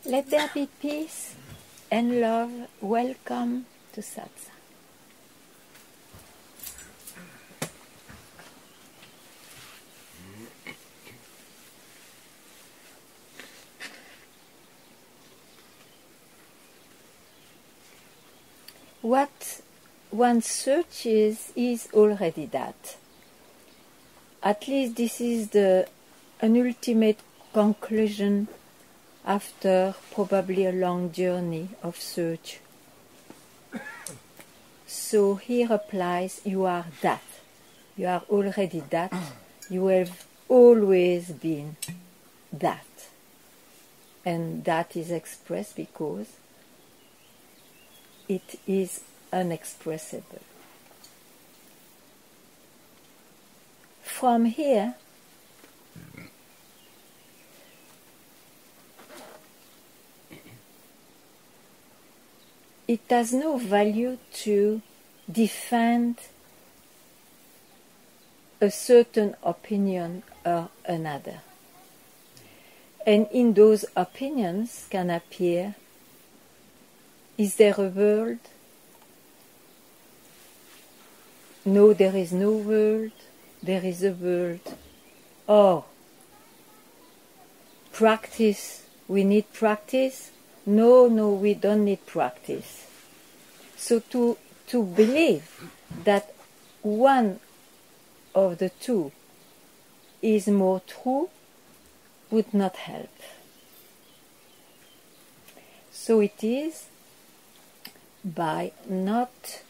Let there be peace and love. Welcome to Satsang. What one searches is already that. At least this is an ultimate conclusion after probably a long journey of search. So here applies, you are that. You are already that. You have always been that. And that is expressed because it is unexpressible. From here, it has no value to defend a certain opinion or another. And in those opinions can appear, is there a world? No, there is no world. There is a world. Or practice, we need practice. No, we don't need practice. So to believe that one of the two is more true would not help. So it is by not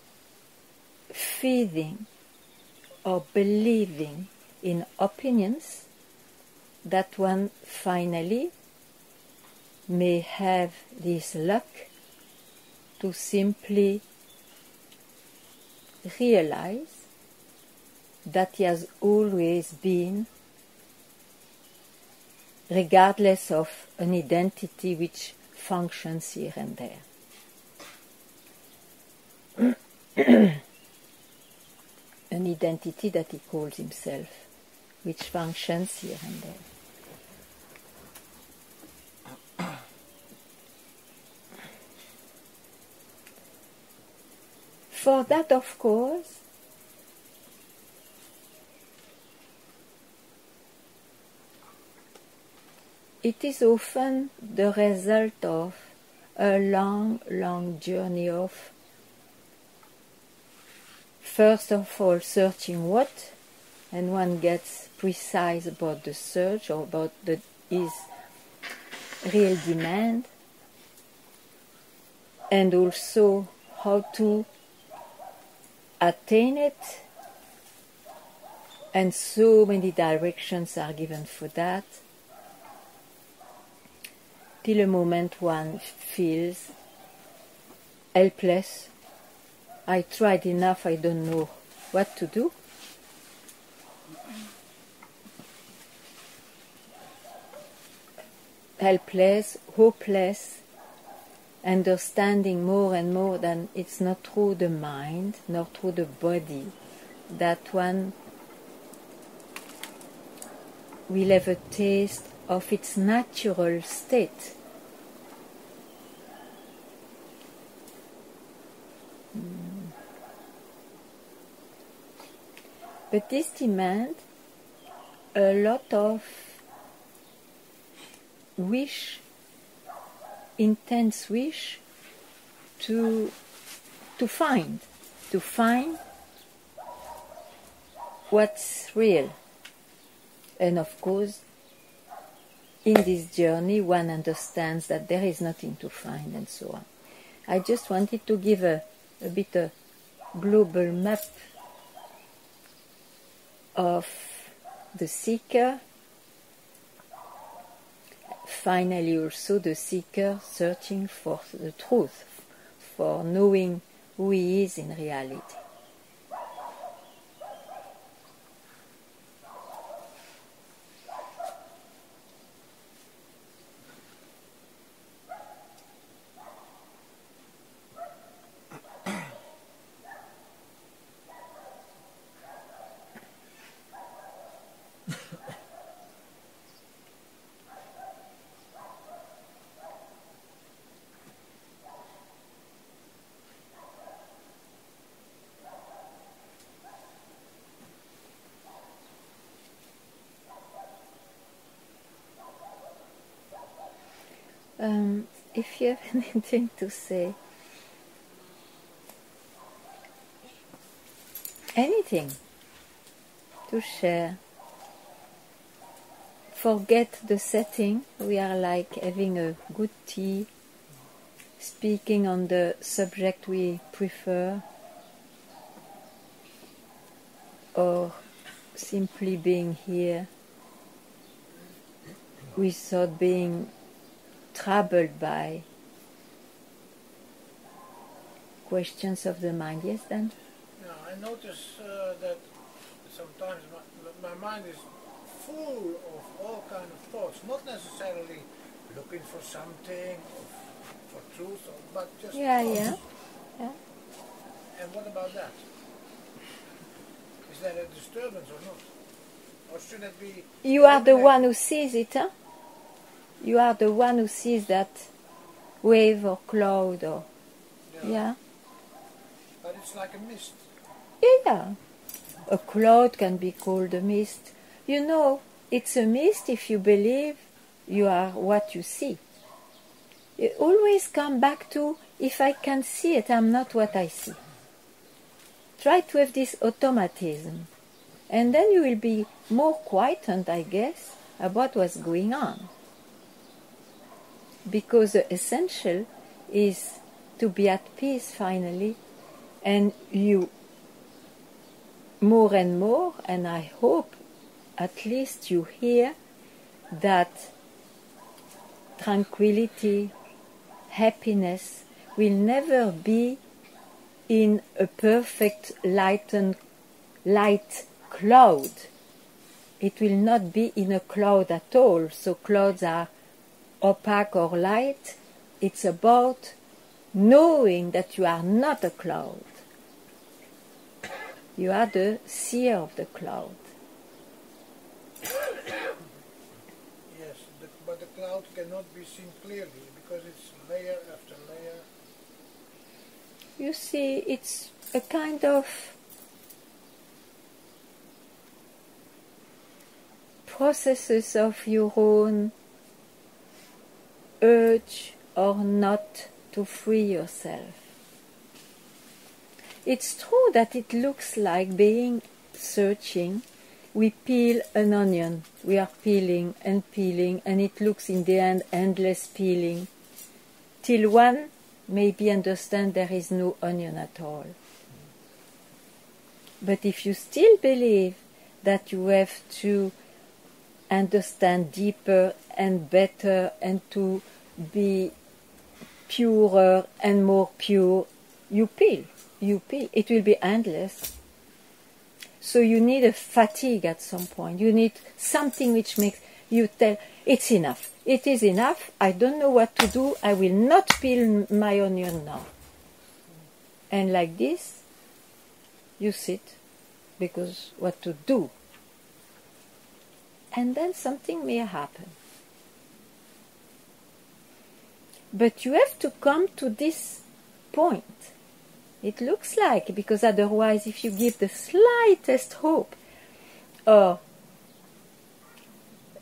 feeding or believing in opinions that one finally may have this luck to simply realize that he has always been, regardless of an identity which functions here and there. An identity that he calls himself, which functions here and there. For that, of course, it is often the result of a long, long journey of, first of all, searching what, and one gets precise about the search or about his real demand, and also how to attain it, and so many directions are given for that, till a moment one feels helpless. I tried enough, I don't know what to do. Helpless, hopeless, understanding more and more that it's not through the mind, nor through the body, that one will have a taste of its natural state. But this demands a lot of wish, intense wish to find what's real. And of course, in this journey, one understands that there is nothing to find and so on. I just wanted to give a bit of global map of the seeker, finally also the seeker searching for the truth, for knowing who he is in reality. If you have anything to say, anything to share, forget the setting. We are like having a good tea, speaking on the subject we prefer, or simply being here without being troubled by questions of the mind. Yes, Dan? Yeah, I notice that sometimes my mind is full of all kind of thoughts, not necessarily looking for something or for truth, but just thoughts. Yeah. And what about that? Is that a disturbance or not? Or should it be... You are the one who sees it, huh? You are the one who sees that wave or cloud or... Yeah. But it's like a mist. Yeah. A cloud can be called a mist. You know, it's a mist if you believe you are what you see. You always come back to, if I can see it, I'm not what I see. Try to have this automatism. And then you will be more quietened, I guess, about what's going on. Because the essential is to be at peace finally, and you more and more, and I hope at least you hear that tranquility, happiness will never be in a perfect light cloud. It will not be in a cloud at all. So clouds are opaque or light. It's about knowing that you are not a cloud. You are the seer of the cloud. Yes, but the cloud cannot be seen clearly because it's layer after layer. You see, it's a kind of processes of your own urge or not to free yourself. It's true that it looks like being searching. We peel an onion. We are peeling, and it looks in the end endless peeling, till one maybe understand there is no onion at all. But if you still believe that you have to understand deeper and better and to be purer and more pure, you peel. It will be endless. So you need a fatigue at some point. You need something which makes you tell, it's enough. It is enough. I don't know what to do. I will not peel my onion now. And like this, you sit, because what to do? And then something may happen. But you have to come to this point. It looks like, because otherwise if you give the slightest hope or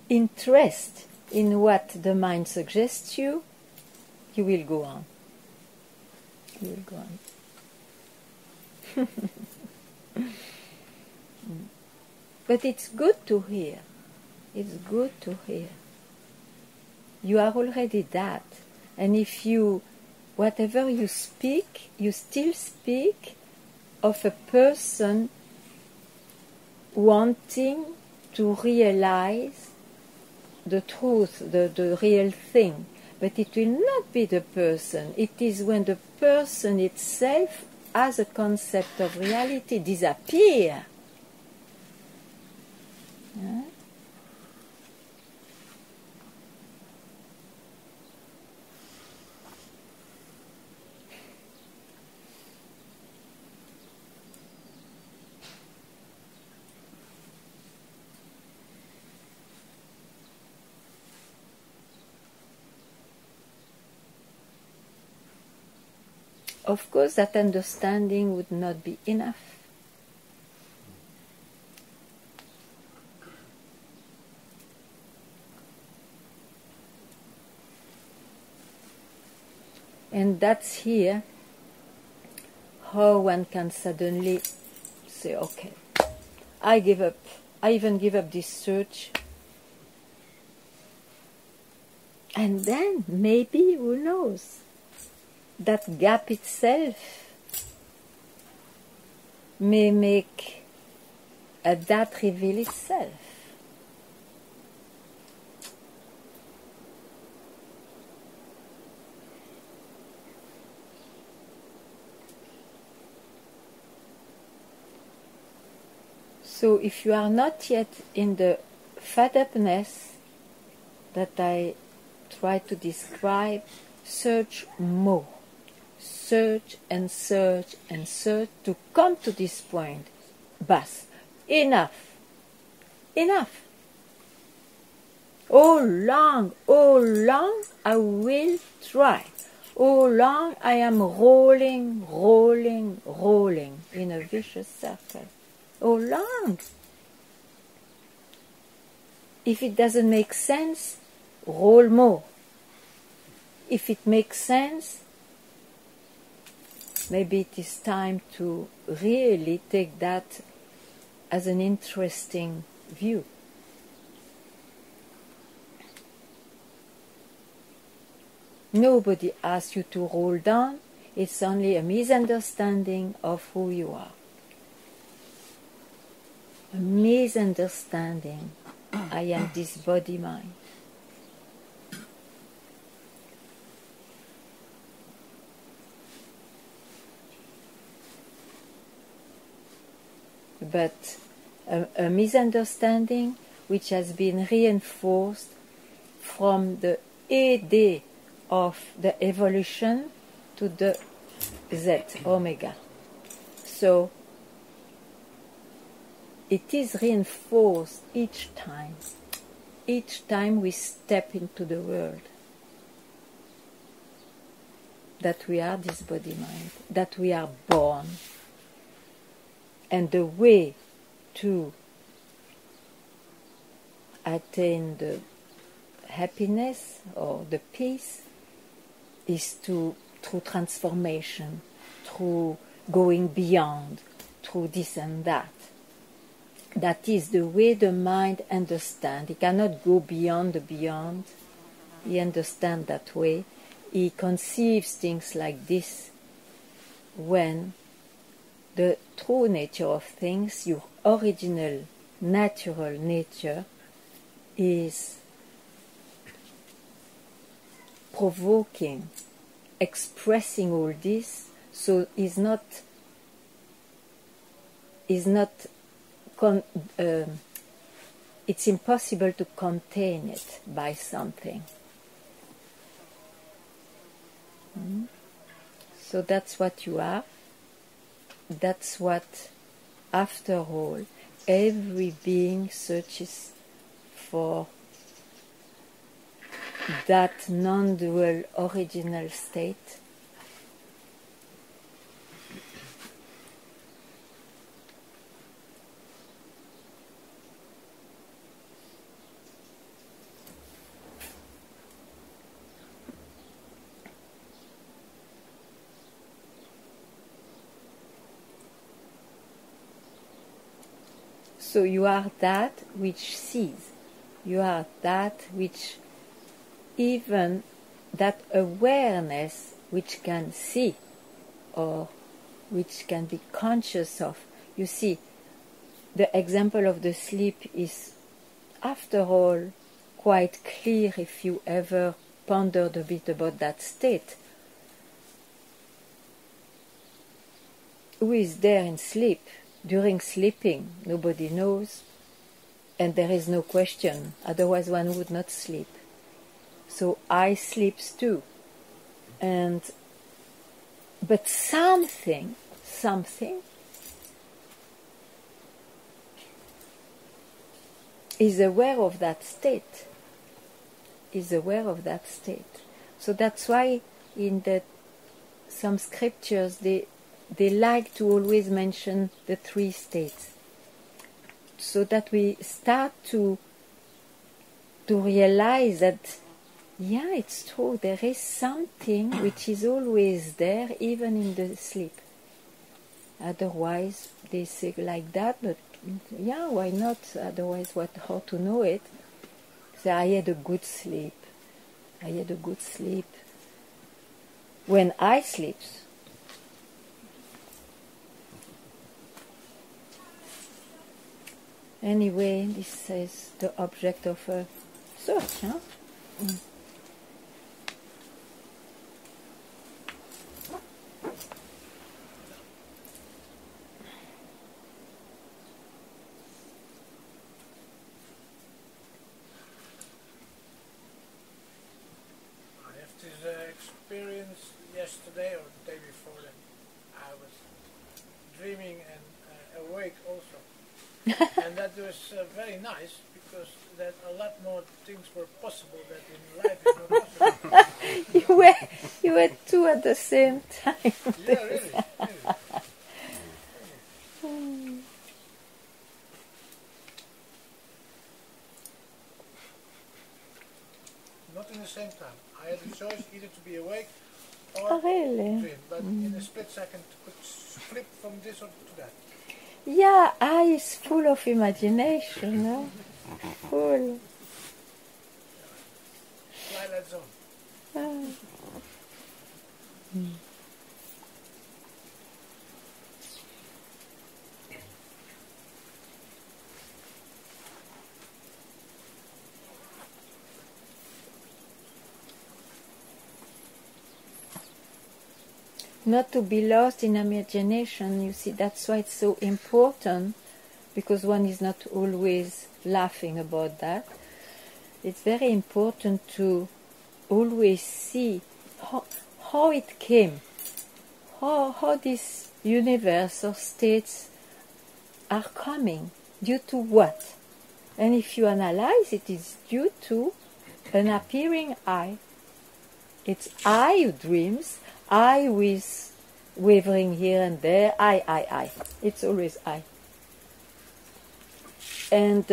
interest in what the mind suggests you, you will go on. You will go on. But it's good to hear. It's good to hear. You are already that. And if you, whatever you speak, you still speak of a person wanting to realize the truth, the real thing. But it will not be the person. It is when the person itself, as a concept of reality, disappears. Huh? Of course, that understanding would not be enough. And that's here how one can suddenly say, okay, I give up. I even give up this search. And then, maybe, who knows, that gap itself may make that reveal itself. So if you are not yet in the fed upness that I try to describe, search more. Search and search and search to come to this point. Bas, enough. Enough. How long I will try. How long I am rolling in a vicious circle. How long? If it doesn't make sense, roll more. If it makes sense, maybe it is time to really take that as an interesting view. Nobody asks you to roll down. It's only a misunderstanding of who you are. A misunderstanding. I am this body-mind. But a misunderstanding which has been reinforced from the A day of the evolution to the Z, omega. So it is reinforced each time we step into the world, that we are this body-mind, that we are born. And the way to attain the happiness or the peace is through transformation, through going beyond, through this and that. That is the way the mind understands. He cannot go beyond the beyond. He understands that way. He conceives things like this when the true nature of things, your original natural nature, is provoking, expressing all this, so it's impossible to contain it by something. So that's what you are. That's what, after all, every being searches for, that non-dual original state. So you are that which sees. You are that which, even that awareness which can see or which can be conscious of. You see, the example of the sleep is, after all, quite clear if you ever pondered a bit about that state. Who is there in sleep? During sleeping, nobody knows, and there is no question, otherwise one would not sleep. So I sleeps too. But something is aware of that state, So that's why in some scriptures they like to always mention the three states, so that we start to realize that yeah, it's true. There is something which is always there, even in the sleep. Otherwise, they say like that, but yeah, why not? Otherwise, how to know it? Say, I had a good sleep. I had a good sleep. When I sleep. Anyway, this is the object of a search, huh? Experience yesterday or the day before that I was dreaming and awake also. And that was very nice because that a lot more things were possible that in life is not possible. you were two at the same time. Yeah, really. Not in the same time. I had a choice either to be awake or Really? dream, but in a split second could flip from this or to that. Yeah, eye is full of imagination, no? Full. Twilight zone. Not to be lost in imagination, you see, that's why it's so important, because one is not always laughing about that. It's very important to always see how it came, how this universe or states are coming, due to what. And if you analyze, it is due to an appearing I. It's I who dreams, I with wavering here and there, I. It's always I. And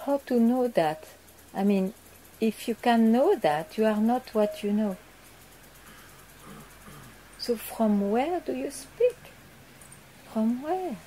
how to know that? I mean, if you can know that, you are not what you know. So from where do you speak? From where?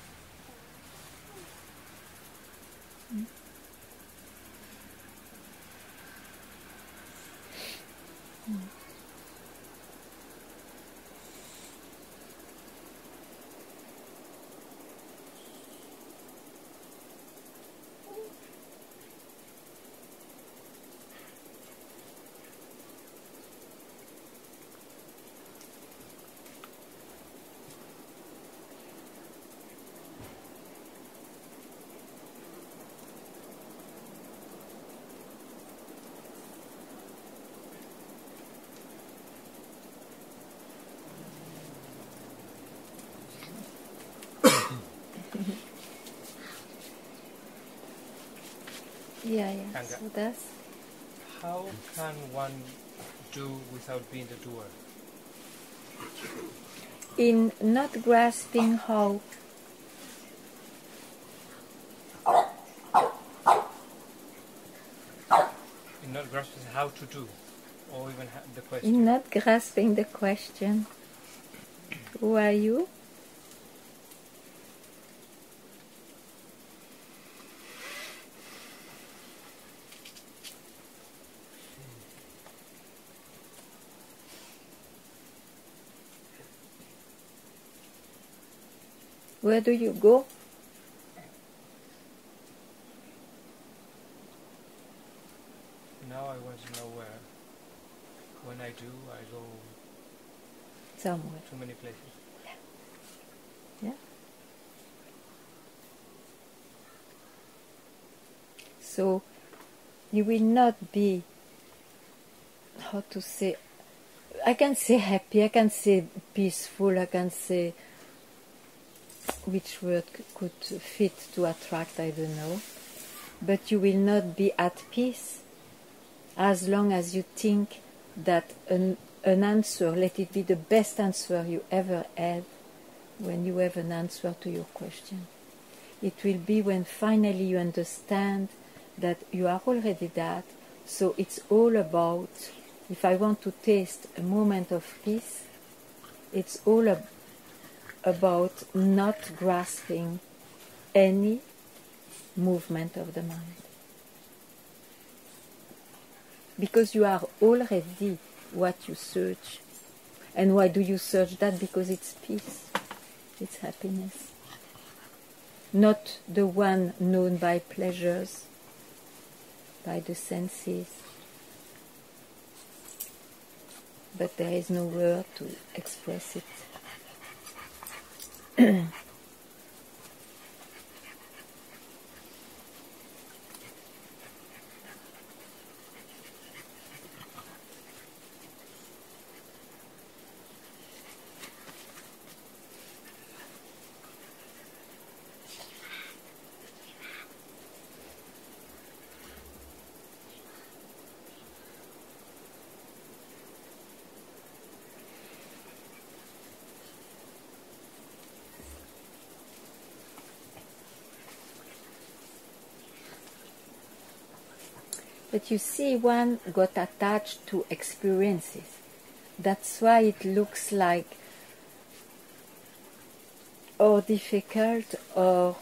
Yeah. Ganga, So that's how can one do without being the doer? in not grasping how. In not grasping how to do, or even the In question. not grasping the question. Who are you? Where do you go? Now I want to know where. When I do, I go Somewhere. to many places. Yeah. So you will not be, how to say, I can say happy, I can say peaceful, I can say which word could fit to attract, I don't know. But you will not be at peace as long as you think that an answer, let it be the best answer you ever had, when you have an answer to your question. It will be when finally you understand that you are already that. So it's all about, if I want to taste a moment of peace, it's all about not grasping any movement of the mind. Because you are already what you search. And why do you search that? Because it's peace, it's happiness. Not the one known by pleasures, by the senses. But there is no word to express it. But you see, one got attached to experiences. That's why it looks like or difficult or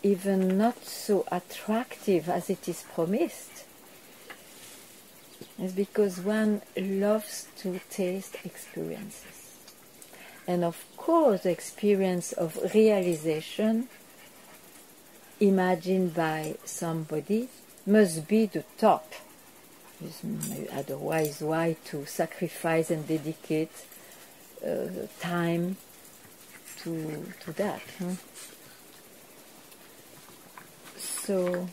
even not so attractive as it is promised. It's because one loves to taste experiences. And of course, the experience of realization imagined by somebody must be the top. Otherwise, why to sacrifice and dedicate time to that? Huh? So,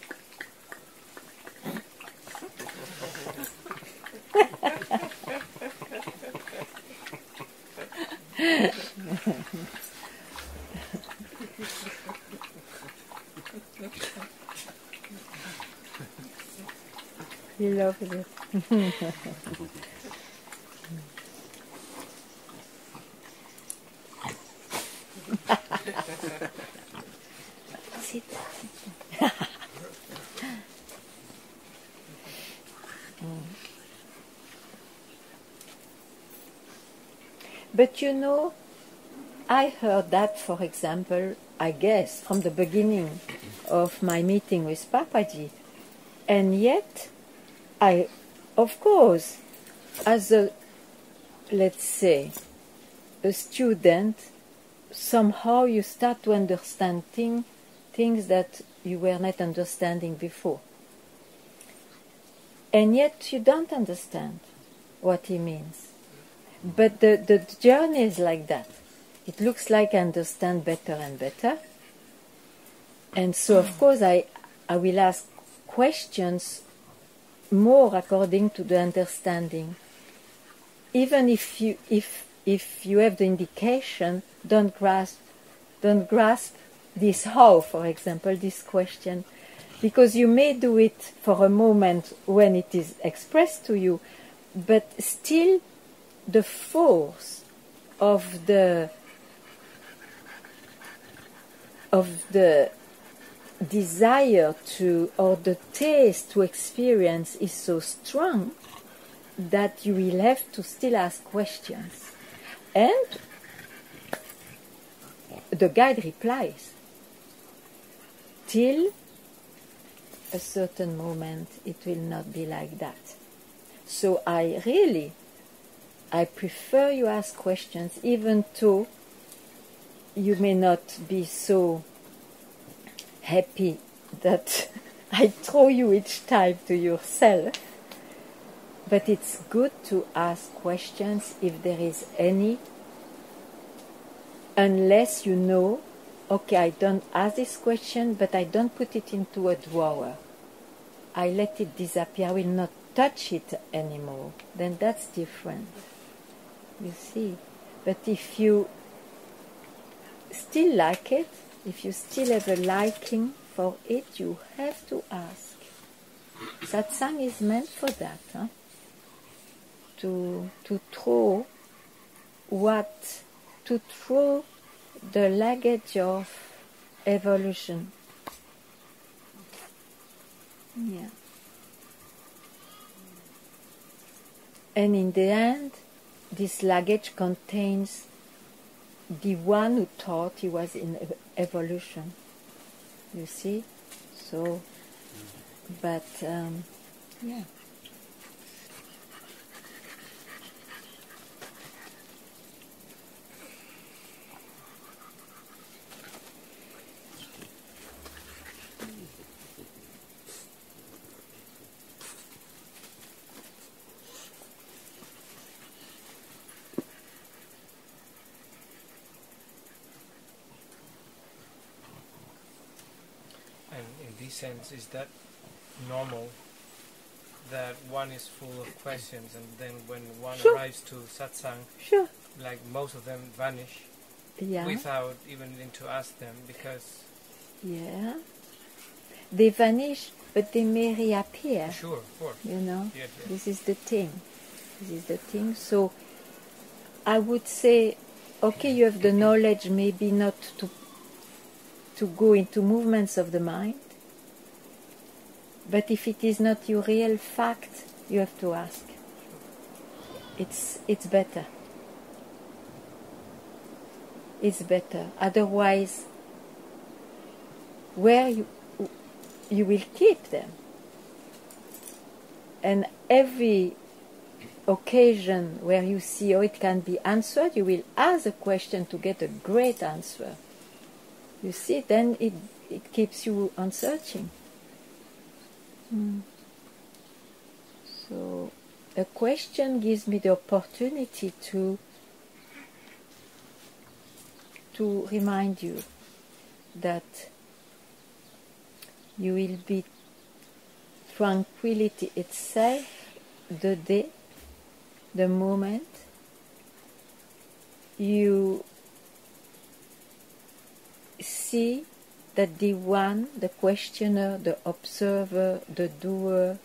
he loved it. Sit. But you know, I heard that, for example, I guess, from the beginning of my meeting with Papaji. And yet, of course, as a, let's say, a student, somehow you start to understand things that you were not understanding before. And yet you don't understand what he means. But the journey is like that. It looks like I understand better and better. And so, of course, I will ask questions more according to the understanding. Even if you have the indication, don't grasp this how, for example, this question. Because you may do it for a moment when it is expressed to you, but still the force of the desire to, or the taste to experience is so strong that you will have to still ask questions. And the guide replies. Till a certain moment it will not be like that. So I prefer you ask questions, even though you may not be so happy that I throw you each time to yourself. But it's good to ask questions if there is any, unless you know, okay, I don't ask this question, but I don't put it into a drawer. I let it disappear, I will not touch it anymore. Then that's different. You see? But if you still like it, if you still have a liking for it, you have to ask. Satsang is meant for that, huh? To throw the luggage of evolution. Yeah. And in the end, this luggage contains the one who thought he was in evolution. You see? So, but, yeah. And in this sense, is that normal that one is full of questions and then when one Sure. arrives to satsang, Sure. like most of them vanish Yeah. without even needing to ask them because Yeah. They vanish, but they may reappear. sure, of course. You know? Yes, yes. This is the thing. This is the thing. So I would say, okay, you have the knowledge maybe not to go into movements of the mind, but if it is not your real fact, you have to ask. It's better. It's better. Otherwise, where you will keep them. And every occasion where you see how it can be answered, you will ask a question to get a great answer. You see, then it keeps you on searching. So a question gives me the opportunity to remind you that you will be tranquility itself, the day, the moment you see that the one, the questioner, the observer, the doer,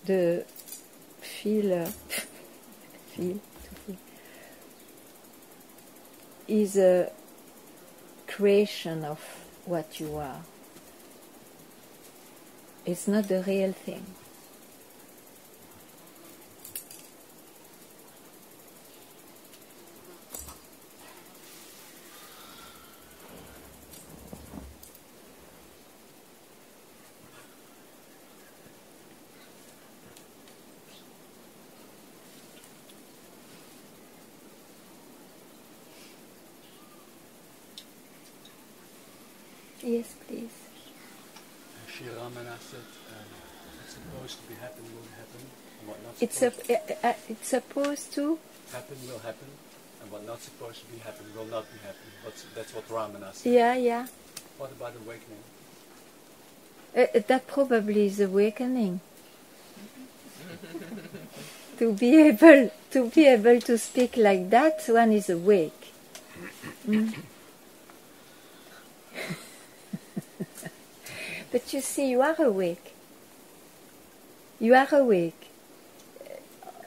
the feeler, is a creation of what you are. It's not the real thing. Yes, please. Sri Ramana said, what's supposed to be happen will happen, and what not It's supposed to happen will happen, and what not supposed to be happen will not be happen. That's what Ramana said. yeah. What about awakening? That probably is awakening. To be able to speak like that, one is awake. But you see, you are awake. You are awake.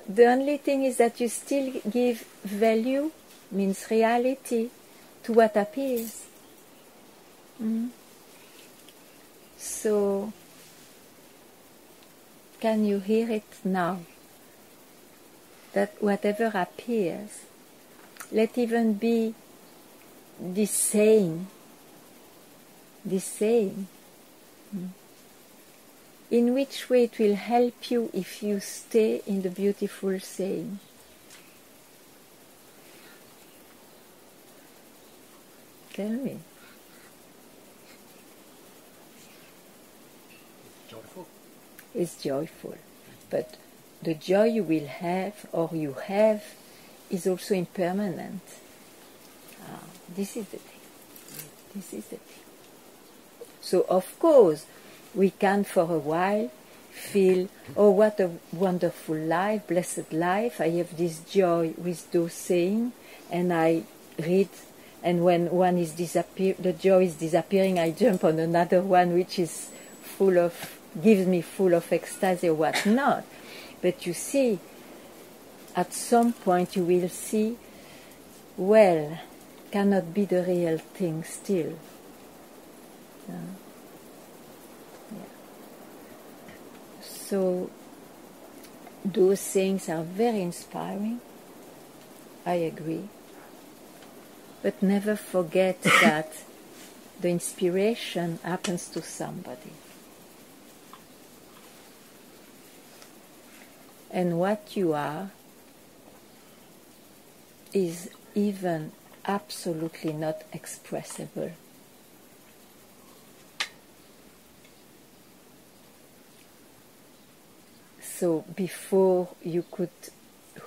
The only thing is that you still give value, means reality, to what appears. So, can you hear it now? That whatever appears, let even be the saying, in which way it will help you if you stay in the beautiful saying. Tell me. Joyful. It's joyful, but the joy you will have or you have is also impermanent. This is the thing. This is the thing. So of course, we can for a while feel, oh, what a wonderful life, blessed life. I have this joy with those sayings, and I read, and when one is the joy is disappearing, I jump on another one which is gives me full of ecstasy or what not. But you see, at some point you will see, well, cannot be the real thing still. Yeah. So those things are very inspiring, I agree. But never forget that the inspiration happens to somebody. And what you are is even absolutely not expressible. So before you could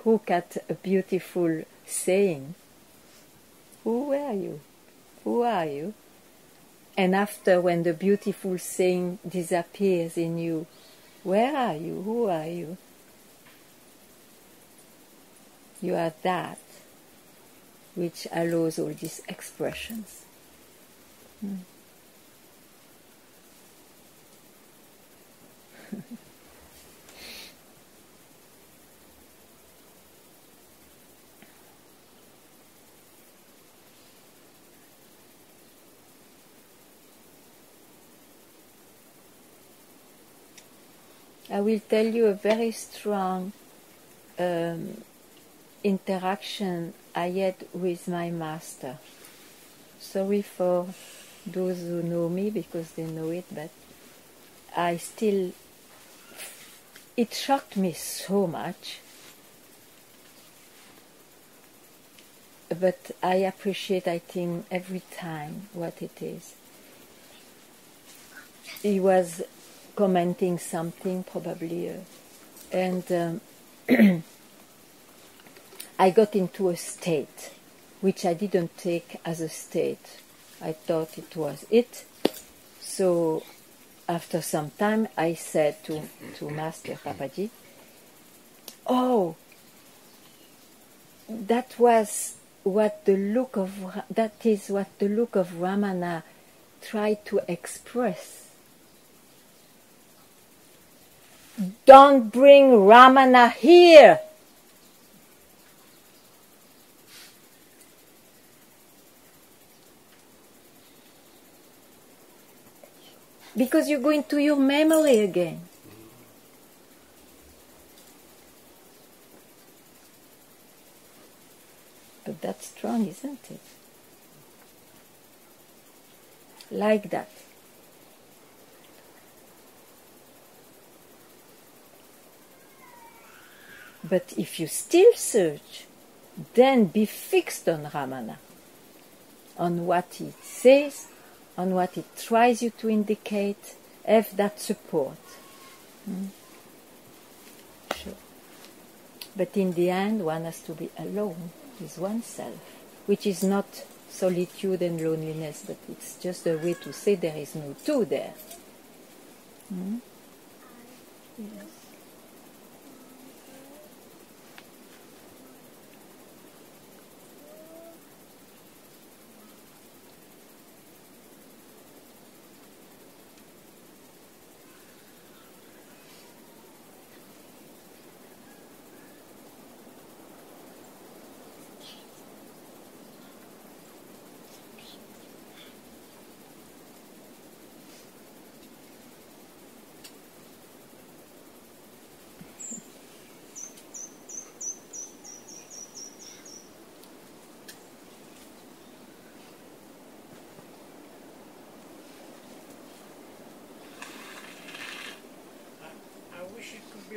hook at a beautiful saying, who were you? Who are you? And after, when the beautiful saying disappears in you, where are you? Who are you? You are that which allows all these expressions. I will tell you a very strong interaction I had with my master. Sorry for those who know me because they know it, but it shocked me so much. But I appreciate, I think, every time what it is. He was commenting something probably, and I got into a state which I didn't take as a state. I thought it was it. So after some time I said to Master Papaji, oh, that is what the look of Ramana tried to express. Don't bring Ramana here. Because you go into your memory again. But that's strong, isn't it? Like that. But if you still search, then be fixed on Ramana, on what he says, on what it tries you to indicate. Have that support. Sure. But in the end, one has to be alone with oneself, which is not solitude and loneliness, but it's just a way to say there is no two there. Yes.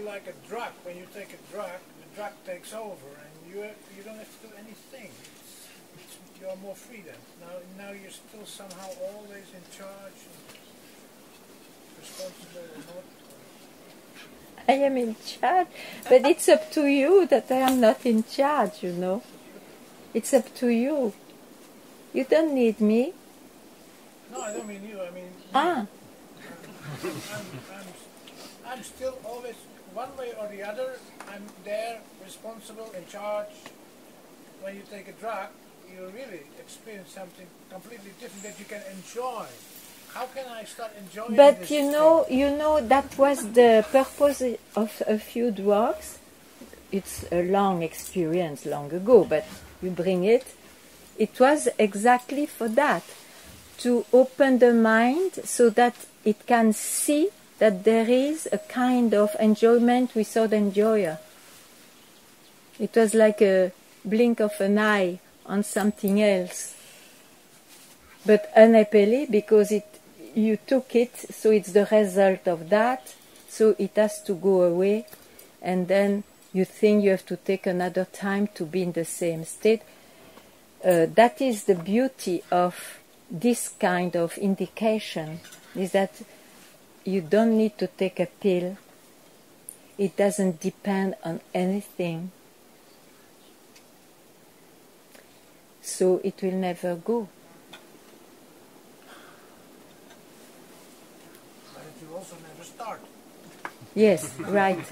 Like a drug. When you take a drug, the drug takes over, and you don't have to do anything. You're more free then. Now you're still somehow always in charge, and responsible or not. I am in charge, but it's up to you that I am not in charge. You know, it's up to you. You don't need me. No, I don't mean you. I mean. I'm still always, one way or the other, I'm there, responsible, in charge. When you take a drug, you really experience something completely different that you can enjoy. How can I start enjoying But this you know that was the purpose of a few drugs. It's a long experience, long ago, but you bring it. it was exactly for that, to open the mind so that it can see that there is a kind of enjoyment without enjoyer. It was like a blink of an eye on something else, but unhappily, because you took it, so it's the result of that, so it has to go away, and then you think you have to take another time to be in the same state. That is the beauty of this kind of indication, is that you don't need to take a pill. It doesn't depend on anything. So it will never go. But it will also never start. Yes, right.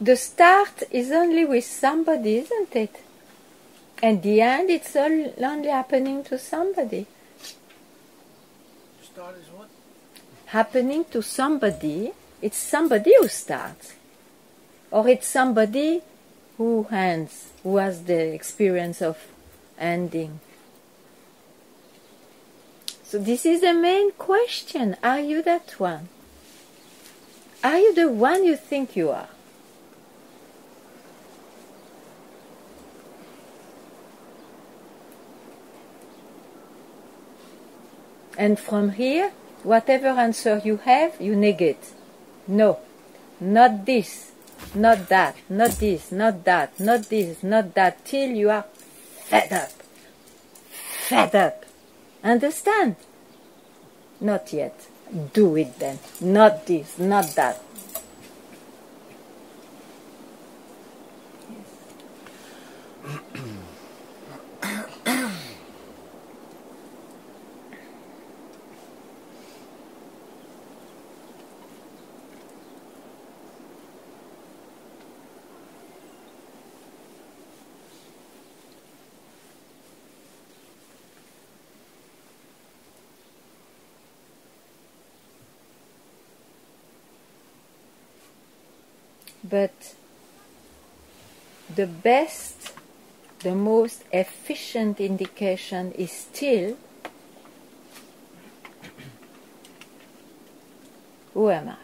The start is only with somebody, isn't it? And the end, it's all only happening to somebody. The start is what? Happening to somebody, it's somebody who starts. Or it's somebody who ends, who has the experience of ending. So this is the main question. Are you that one? Are you the one you think you are? And from here, whatever answer you have, you negate. No, not this, not that, not this, not that, not this, not that, till you are fed up. Fed up. Understand? Not yet. Do it then. Not this, not that. But the best, the most efficient indication is still, who am I?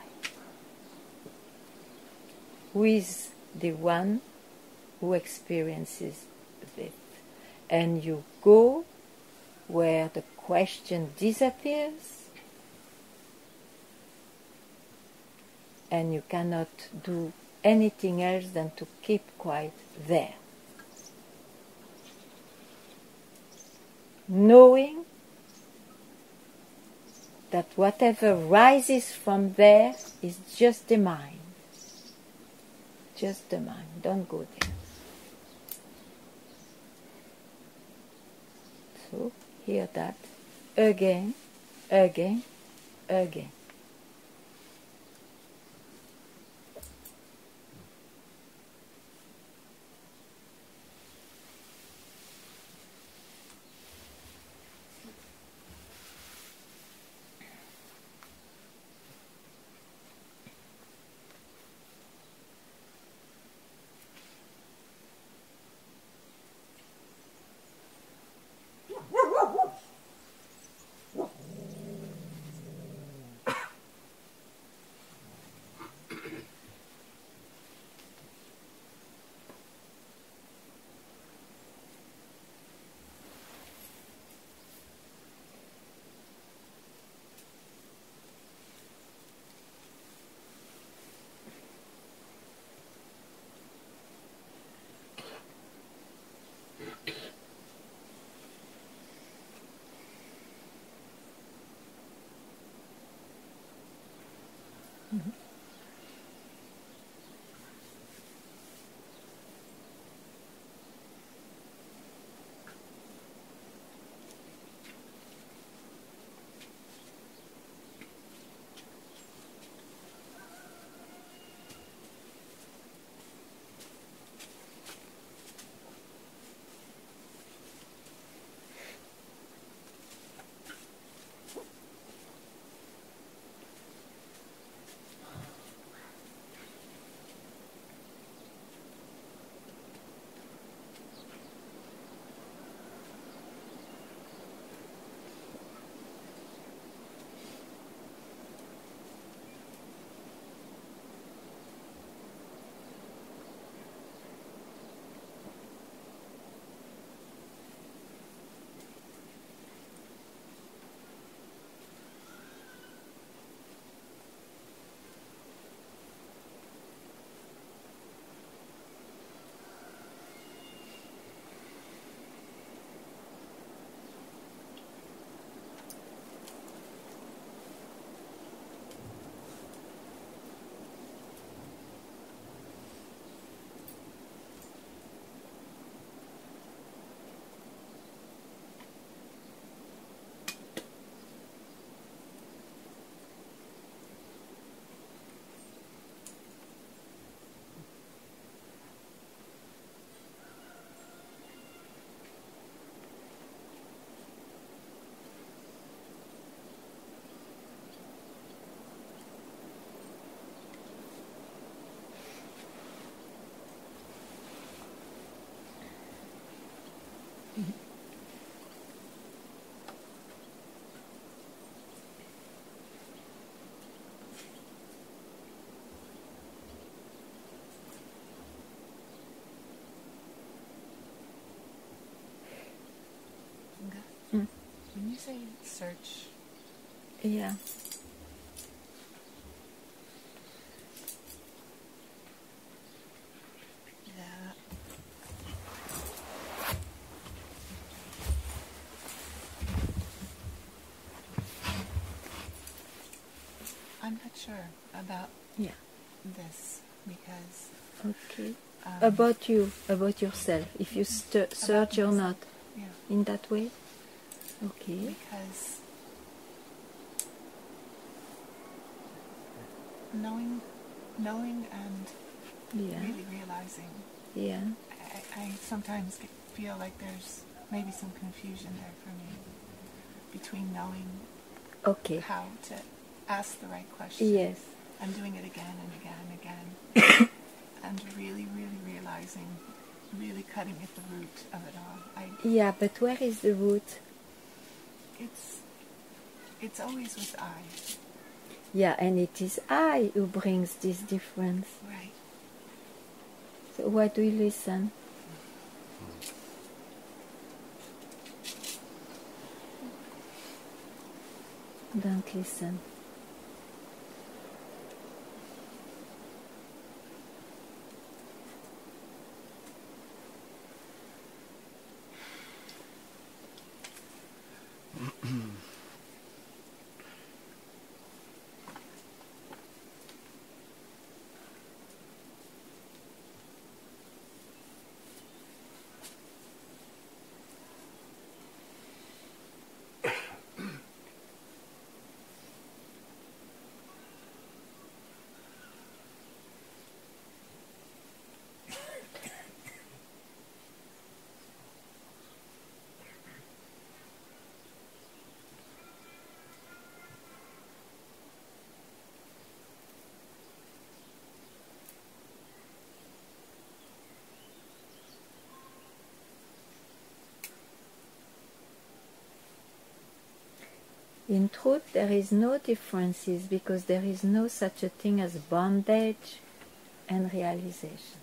Who is the one who experiences it? And you go where the question disappears, and you cannot do anything else than to keep quiet there. Knowing that whatever rises from there is just the mind. Just the mind. Don't go there. So, hear that again, again, again. When you say search, Yeah. yeah, I'm not sure about Yeah. this because Okay. About you, about yourself, if you search or myself. not, Yeah, in that way. Okay. because knowing and Yeah. really realizing, Yeah. I sometimes feel like there's maybe some confusion there for me between knowing Okay. how to ask the right question Yes. and doing it again and again and again and really, really realizing, really cutting at the root of it all. Yeah, but where is the root? It's always with I. Yeah, and it is I who brings this difference. Right. So why do you listen? Don't listen. In truth, there is no differences because there is no such a thing as bondage and realization.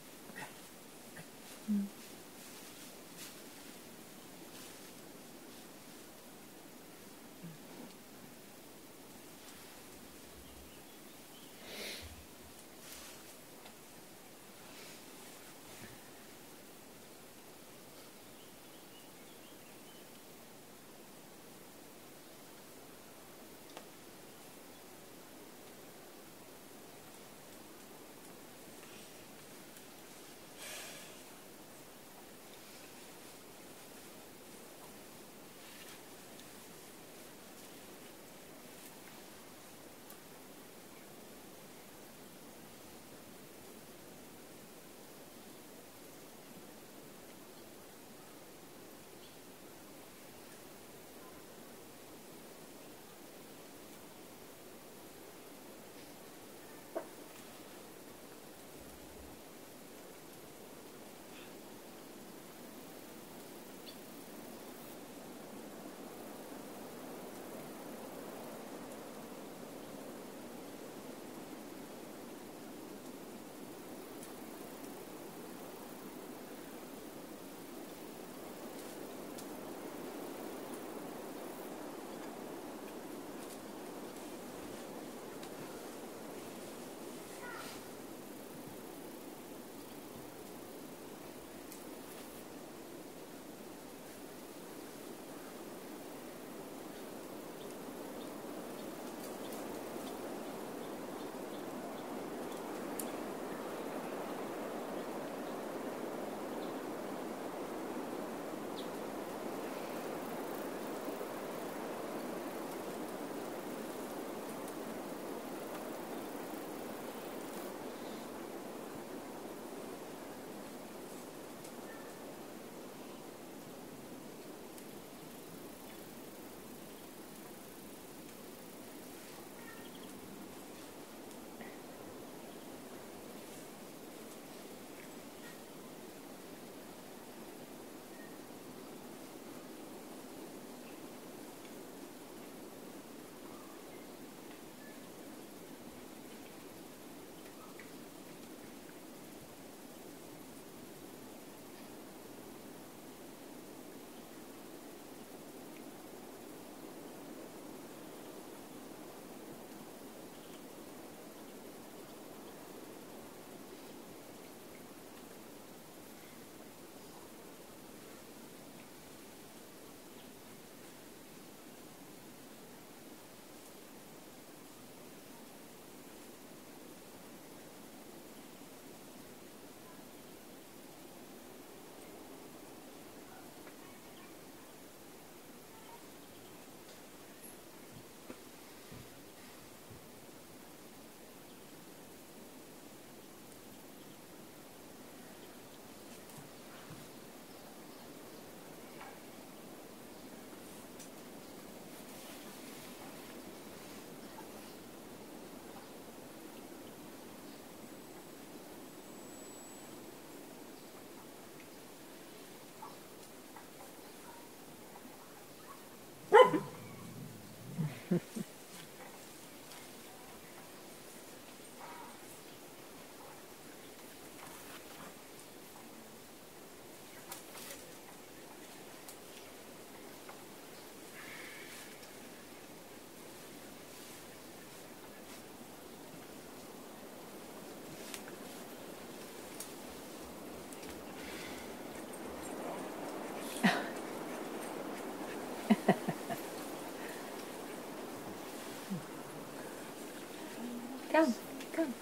Come, come.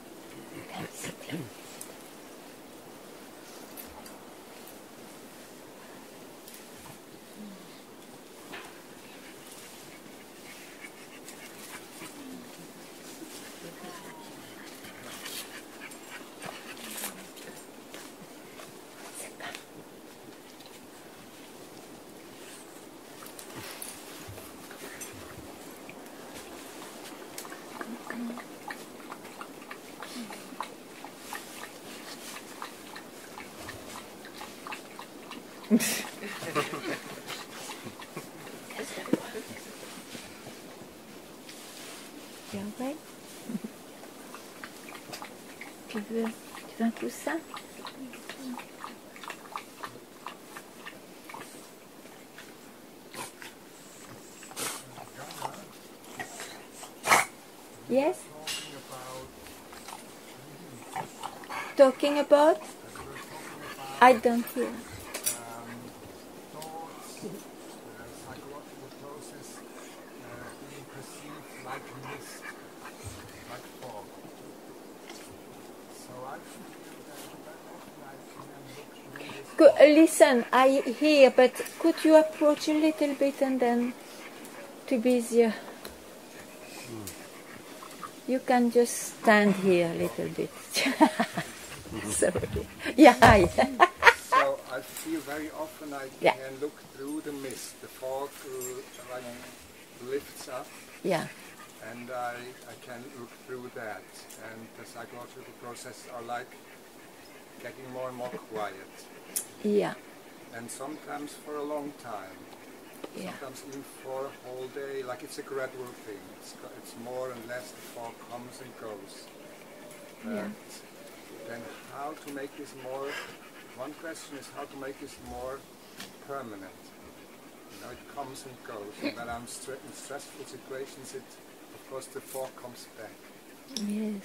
Come, sit down. Tu veux un coussin? Yes? Talking about? I don't hear. Thoughts, psychological process being perceived like mist, like fog. So I feel that I can look through this. Listen, I hear, but could you approach a little bit and then to be easier? You can just stand here a little bit. Sorry. Yeah, hi. So I feel very often I can look through the mist. The fog like lifts up. Yeah. And I can look through that. And the psychological processes are like getting more and more quiet. Yeah. And sometimes for a long time. Yeah. Sometimes even for a whole day. Like it's a gradual thing. It's more and less the fog comes and goes. Yeah. Then how to make this more, one question is how to make this more permanent. You know, it comes and goes. And when I'm in stressful situations, of course the fog comes back. Yes.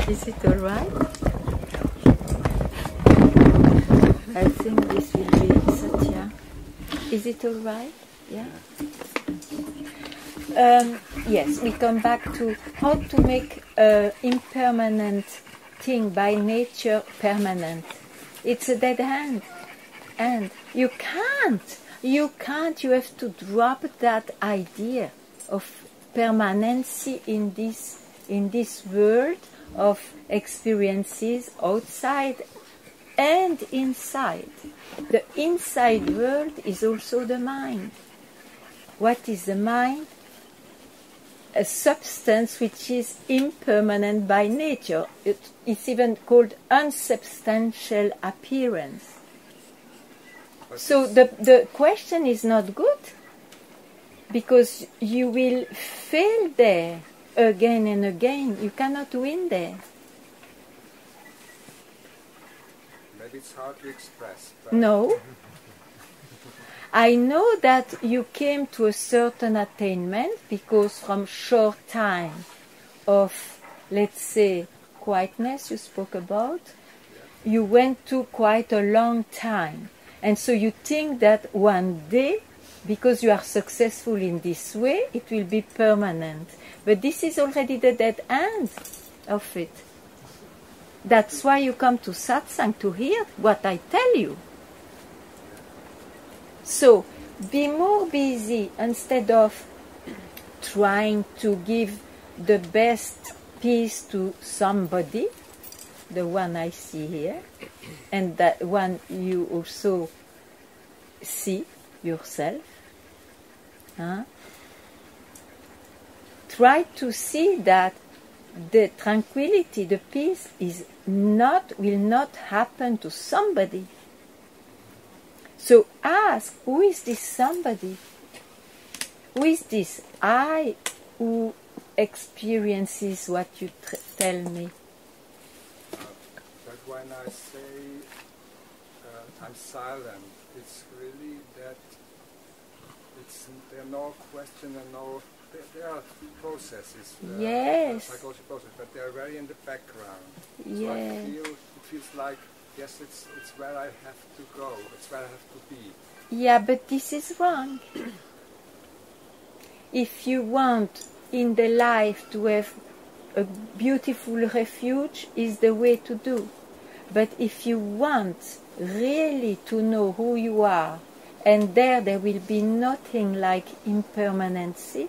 Is it all right? I think this will be Satya. Is it all right? Yeah? Yes, we come back to how to make impermanent thing by nature permanent. It's a dead end. And you can't. You have to drop that idea of permanency in this world of experiences outside and inside. The inside world is also the mind. What is the mind? A substance which is impermanent by nature. It's even called unsubstantial appearance. So the question is not good, because you will fail there again and again. You cannot win there. Maybe it's hard to express. But No. I know that you came to a certain attainment because from short time of, let's say, quietness you spoke about, you went to quite a long time. And so you think that one day, because you are successful in this way, it will be permanent. But this is already the dead end of it. That's why you come to satsang, to hear what I tell you. So, be more busy instead of trying to give the best piece to somebody, the one I see here, and that one you also see yourself. Try to see that the tranquility, the peace will not happen to somebody. So ask, who is this somebody? Who is this I who experiences what you tell me? But when I say I'm silent, it's really that there are no question and no... There are processes, Yes. psychological processes, but they're very in the background. Yeah. So it feels like, yes, it's where I have to go, it's where I have to be. Yeah, but this is wrong. if you want in the life to have a beautiful refuge, is the way to do. But if you want really to know who you are, and there will be nothing like impermanency,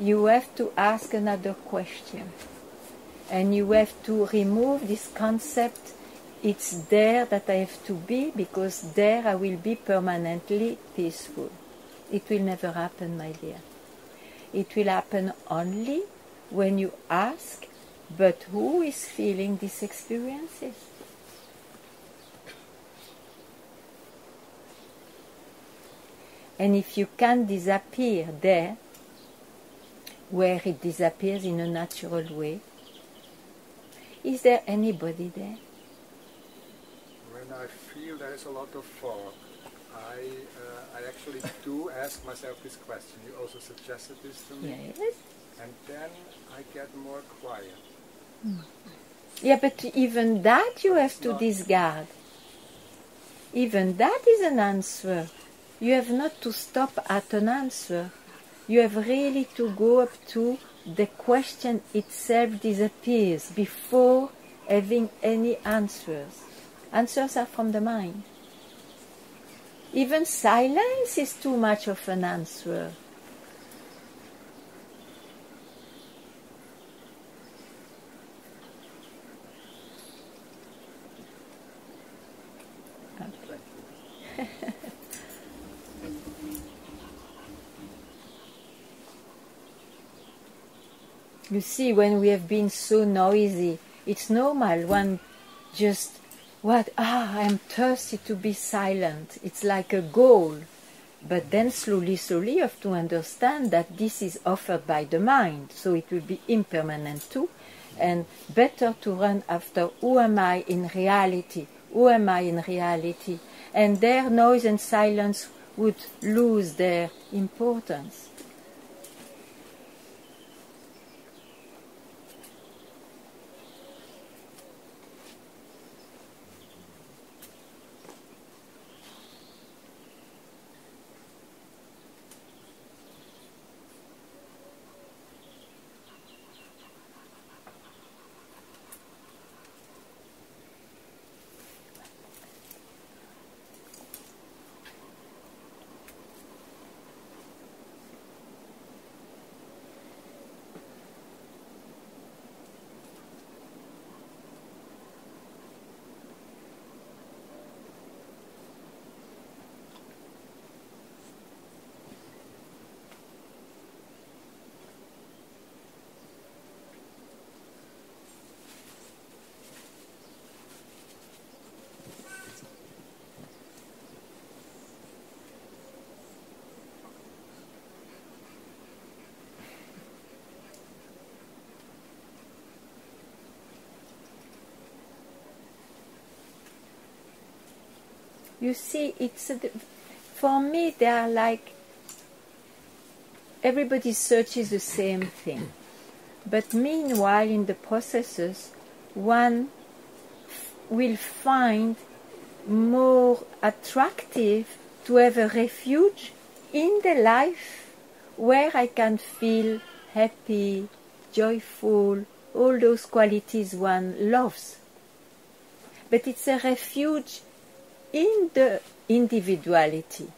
you have to ask another question. And you have to remove this concept, it's there that I have to be, because there I will be permanently peaceful. It will never happen, my dear. It will happen only when you ask, but who is feeling these experiences? And if you can disappear there, where it disappears in a natural way, is there anybody there? When I feel there is a lot of fog, I actually do ask myself this question. You also suggested this to me. Yes. And then I get more quiet. Yeah, but even that you have to discard. Even that is an answer. You have not to stop at an answer. You have really to go up to the question itself disappears before having any answers. Answers are from the mind. Even silence is too much of an answer. You see, when we have been so noisy, it's normal. One just, I'm thirsty to be silent. It's like a goal. But then slowly you have to understand that this is offered by the mind, so it will be impermanent too. And better to run after who am I in reality? Who am I in reality? And their noise and silence would lose their importance. You see, for me, they are like, everybody searches the same thing. But meanwhile, in the processes, one will find more attractive to have a refuge in the life where I can feel happy, joyful, all those qualities one loves. But it's a refuge in the individuality.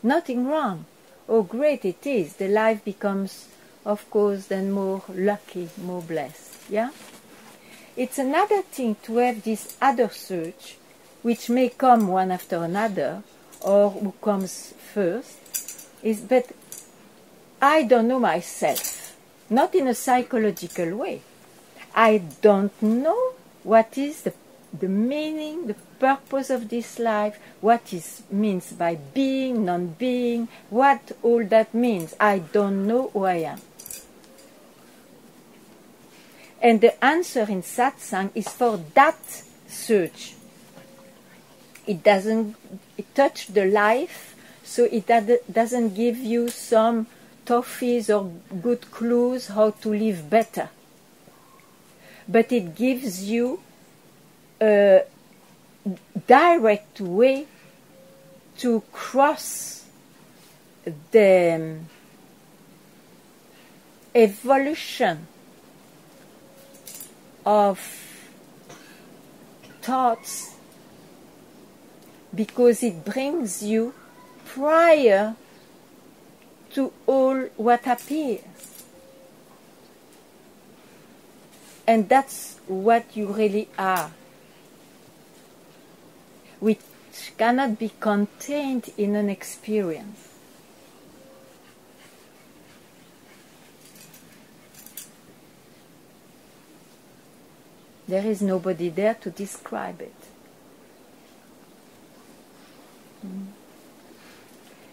Nothing wrong. Oh, great it is. The life becomes, of course, then more lucky, more blessed. Yeah? It's another thing to have this other search, which may come one after another, or who comes first, but I don't know myself. Not in a psychological way. I don't know what is the meaning, the purpose of this life, what it means by being, non-being, what all that means. I don't know who I am. And the answer in satsang is for that search. It doesn't touch the life, so it doesn't give you some toffees or good clues how to live better. But it gives you a direct way to cross the evolution of thoughts, because it brings you prior to all what appears. And that's what you really are, which cannot be contained in an experience. There is nobody there to describe it.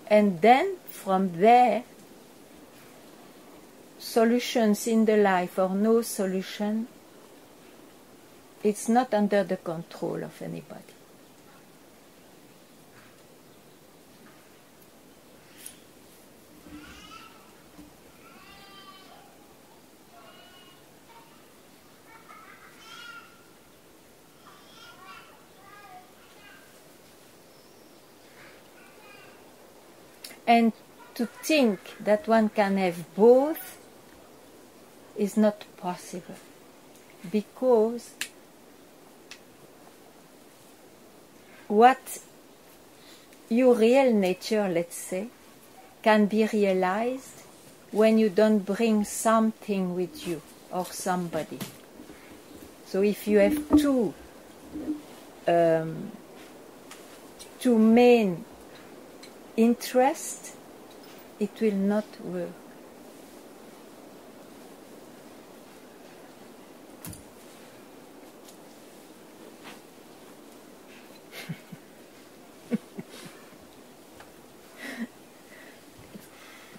And then from there, solutions in the life or no solution, it's not under the control of anybody. And to think that one can have both is not possible, because what your real nature, let's say, can be realized when you don't bring something with you or somebody. So if you have two main interests, it will not work.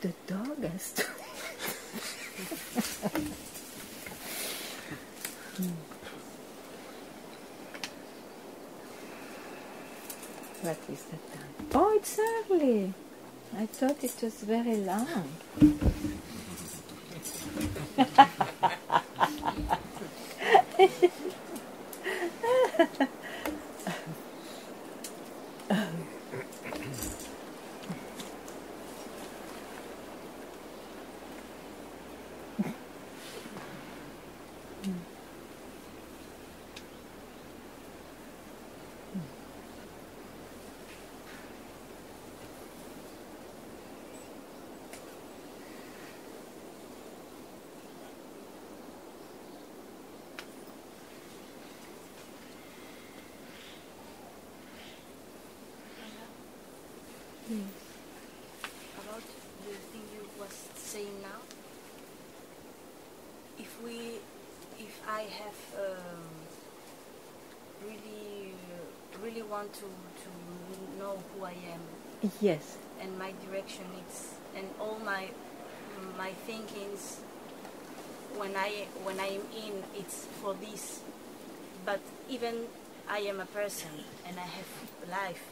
The dog has to. What is the time? Oh, it's early. I thought it was very long. About the thing you was saying now, if I have really want to know who I am, Yes. and my direction is, and all my thinkings when I am in, it's for this. But even I am a person and I have life,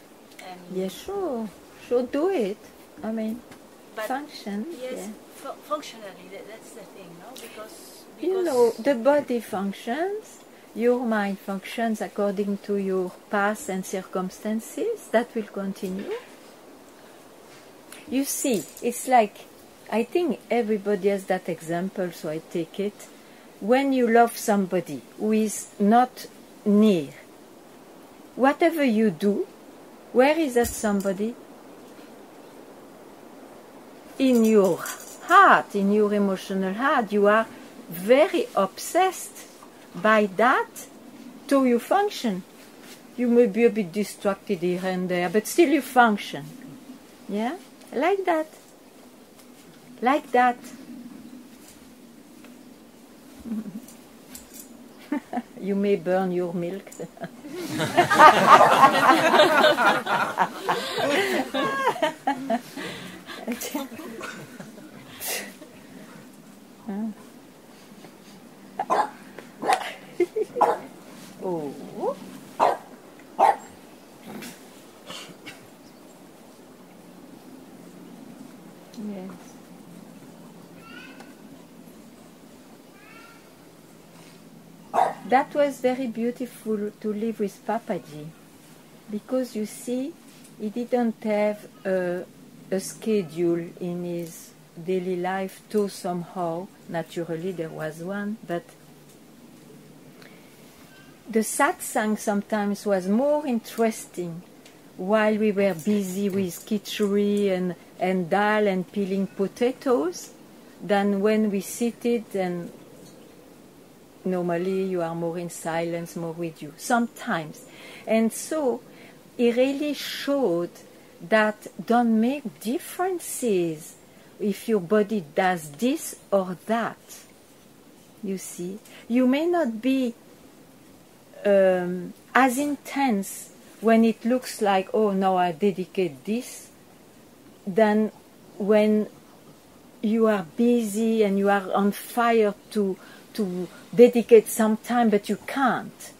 and Yes, sure. Sure, do it. I mean, but function. yes, Yeah. functionally, that's the thing, no? Because You know, the body functions, your mind functions according to your past and circumstances. That will continue. You see, it's like, I think everybody has that example, so I take it. When you love somebody who is not near, whatever you do, where is that somebody? In your heart, in your emotional heart, you are very obsessed by that to you function. You may be a bit distracted here and there, but still you function. Yeah? Like that. Like that. You may burn your milk. Oh. Yes. That was very beautiful to live with Papaji, because you see, he didn't have a schedule in his daily life too somehow. Naturally there was one, but the satsang sometimes was more interesting while we were busy with khichdi and dal and peeling potatoes than when we seated and normally you are more in silence, more with you, sometimes. And so it really showed that don't make differences if your body does this or that. You see, you may not be as intense when it looks like, oh, now I dedicate this, than when you are busy and you are on fire to dedicate some time, but you can't.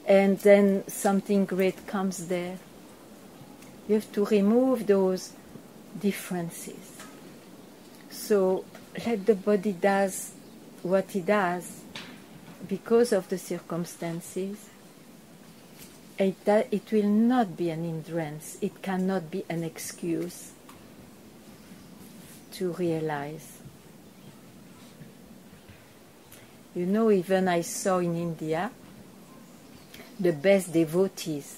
And then something great comes there. You have to remove those differences. So let the body does what it does because of the circumstances. It will not be an hindrance. It cannot be an excuse to realize. You know, even I saw in India the best devotees,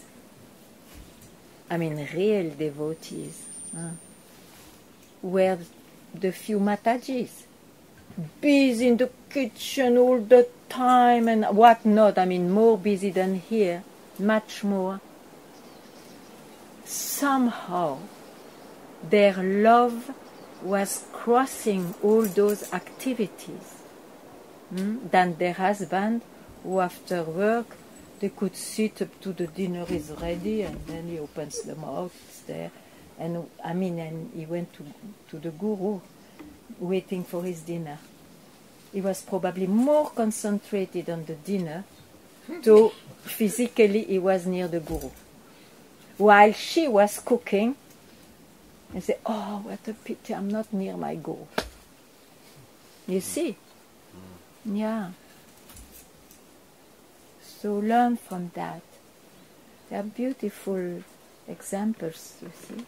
I mean real devotees, were the few Matajis, busy in the kitchen all the time and whatnot. I mean, more busy than here, much more. Somehow, their love was crossing all those activities than their husband, who after work they could sit up to the dinner is ready, and then he opens the mouth, it's there. And and he went to the guru, waiting for his dinner. He was probably more concentrated on the dinner, though physically he was near the guru. While she was cooking, and say, oh, what a pity, I'm not near my guru. You see? Yeah. So learn from that. They are beautiful examples, you see.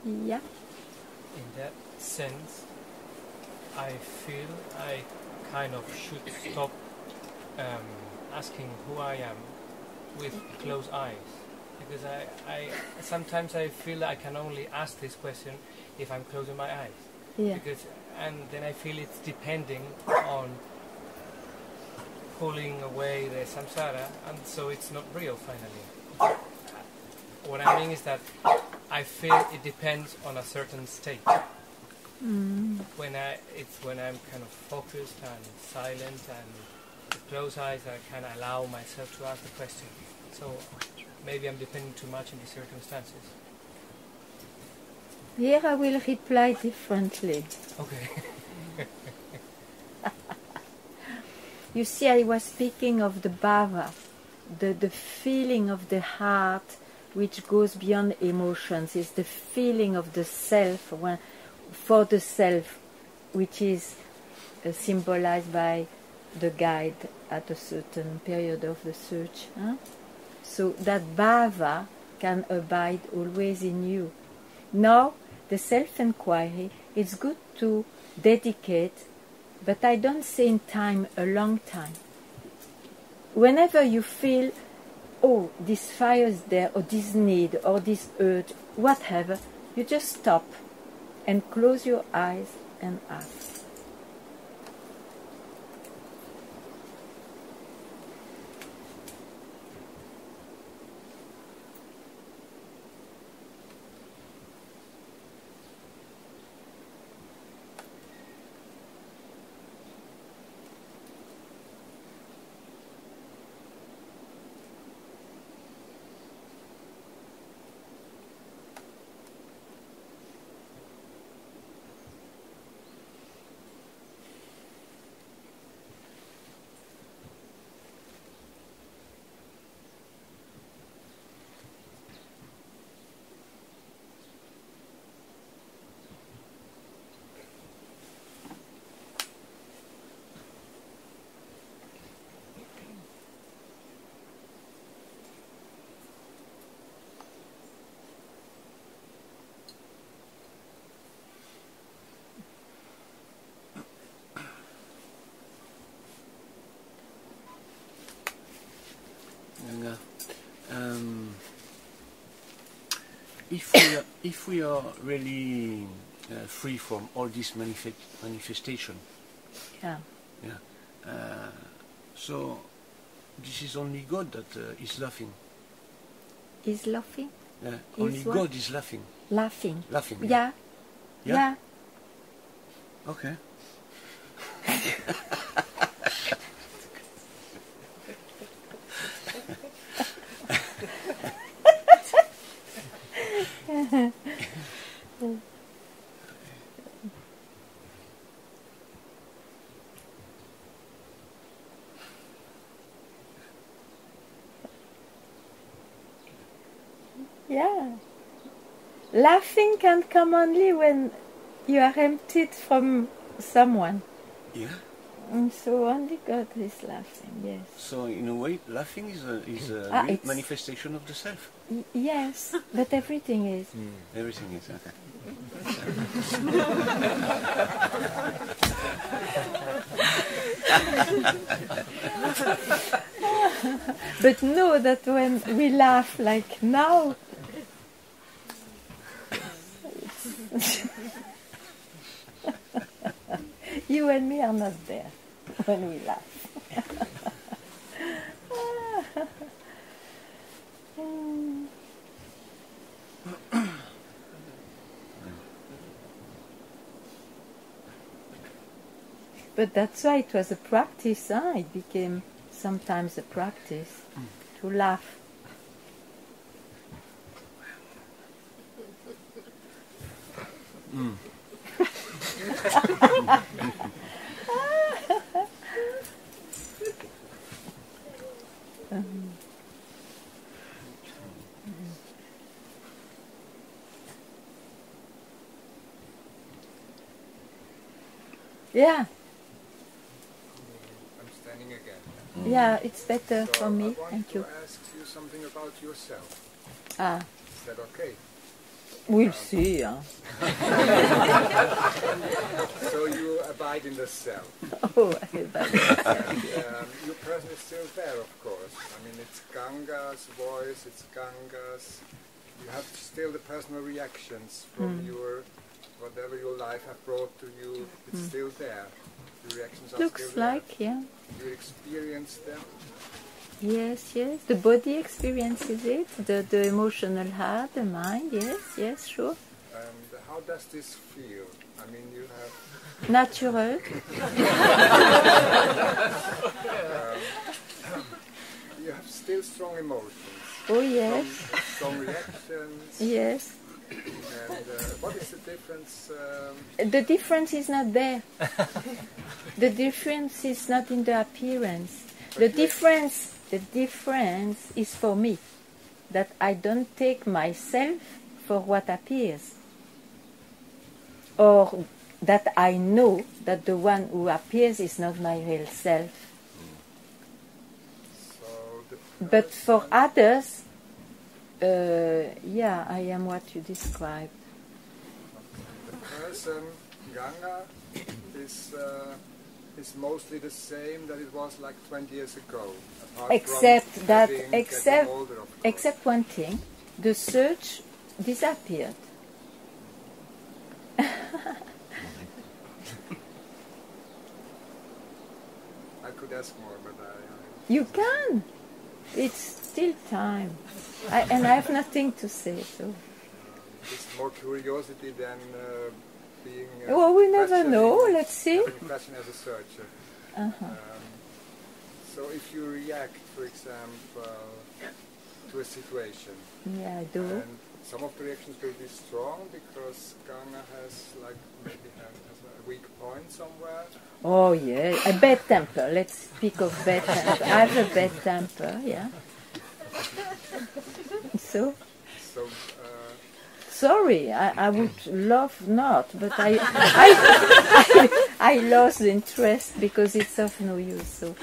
Yeah. In that sense, I feel I kind of should stop asking who I am with closed eyes, because I sometimes I feel I can only ask this question if I'm closing my eyes. Yeah. And then I feel it's depending on pulling away the samsara, and so it's not real finally. What I mean is that I feel it depends on a certain state. When I'm kind of focused and silent and with closed eyes, I can allow myself to ask the question. So maybe I'm depending too much on the circumstances. Here I will reply differently. Okay. You see, I was speaking of the bhava, the feeling of the heart which goes beyond emotions. Is the feeling of the self, for the self, which is symbolized by the guide at a certain period of the search. So that bhava can abide always in you. Now, the self-inquiry, it's good to dedicate, but I don't say in time, a long time. Whenever you feel, oh, this fire is there, or this need, or this urge, whatever, you just stop and close your eyes and ask. if we are really free from all this manifestation, Yeah. so this is only God that is laughing. Is laughing? Only what? God is laughing. Laughing. Laughing. Yeah. Yeah. Okay. Yeah. Laughing can come only when you are emptied from someone. Yeah. And so only God is laughing, yes. So in a way, laughing is a real it's- manifestation of the self. Yes, but everything is. Everything is okay. But know that when we laugh like now, you and me are not there when we laugh. But that's why it was a practice, huh? It became sometimes a practice to laugh. Yeah, I'm standing again. yeah, it's better So for me. I want Thank to you. ask you something about yourself. Ah, Is that okay? we'll see. Huh? So you abide in the self. Oh, everybody. And your presence is still there, of course. I mean, it's Ganga's voice, it's Ganga's. You have still the personal reactions from your, whatever your life have brought to you. It's still there. The reactions are Looks still there. like, yeah. You experience them. Yes, yes. The body experiences it, the emotional heart, the mind, yes, sure. And how does this feel? I mean, you have Natural. you have still strong emotions. Oh, yes, Strong reactions. yes. And what is the difference? The difference is not there. The difference is not in the appearance. The difference is for me, that I don't take myself for what appears. Or that I know that the one who appears is not my real self. So the But for others, yeah, I am what you describe. the person, Ganga, is mostly the same that it was like 20 years ago. Apart Except from that, getting older, of course. except one thing, the search disappeared. I could ask more, but You can. It's still time. And I have nothing to say, so. it's more curiosity than being. Well, we never questioning- know. Let's see. having question as a searcher. Uh-huh. So if you react, for example, to a situation, Yeah, I do. and some of the reactions will be strong because Ganga has like maybe has a weak point somewhere. Oh, yeah. A bad temper. Let's speak of bad temper. I have a bad temper, yeah. So, So sorry, I would love not, but I lost the interest because it's of no use, so,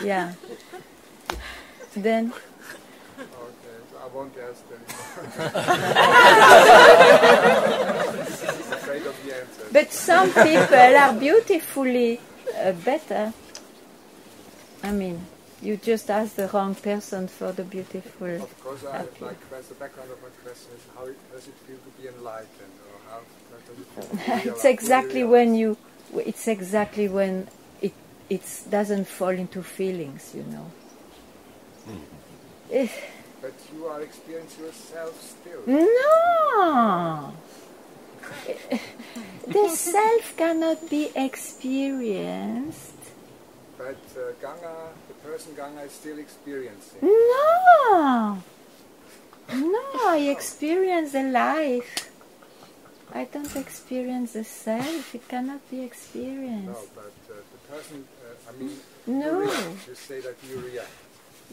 yeah. Then, okay, so I won't ask anymore. I'm afraid of the answer. but some people are beautifully better. I mean, You just asked the wrong person for the beautiful. Of course, the background of my question is how does it feel to be enlightened, or how does it feel to realize? It's exactly when you. It's exactly when it doesn't fall into feelings, you know. But you are experiencing yourself still. No! The self cannot be experienced. But Ganga, the person Ganga is still experiencing. No! No, I experience the life. I don't experience the self. It cannot be experienced. No, but the person, I mean, No. you react. You say that you react.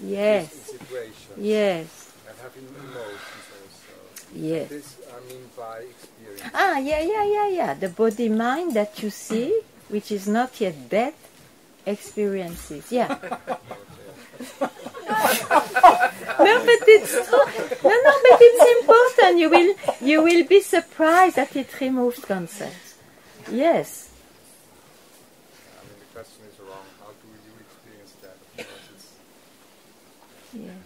Yes. In situations. Yes. And having emotions also. Yes. This, I mean, by experience. Ah, yeah. The body-mind that you see, which is not yet dead, experiences. Yeah. No, but it's true. No, but it's important. You will be surprised that it removes concepts. Yes. I mean, the question is wrong. How do you experience that? Of course, it's... Yeah.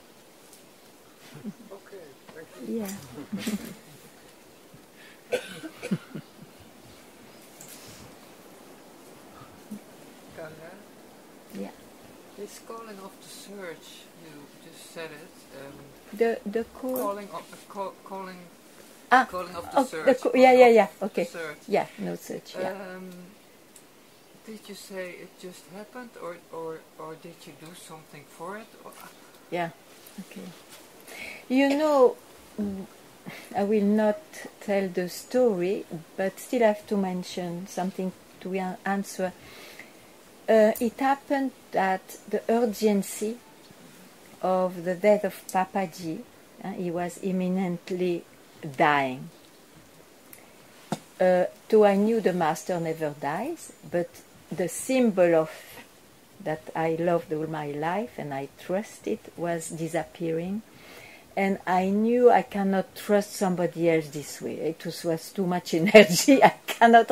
Okay, thank you. Yeah. Ganga, Yeah. this calling of the search, you just said it. The call. Calling of calling of the Oh, search. yeah. Okay. The search. Yeah, no search. Yeah. Did you say it just happened, or did you do something for it? Or? Yeah. Okay. You know, I will not tell the story, but still I have to mention something to answer. It happened that the urgency of the death of Papaji, he was imminently dying. Though I knew the master never dies, but the symbol of that I loved all my life and I trusted was disappearing. And I knew I cannot trust somebody else this way. It was too much energy. I cannot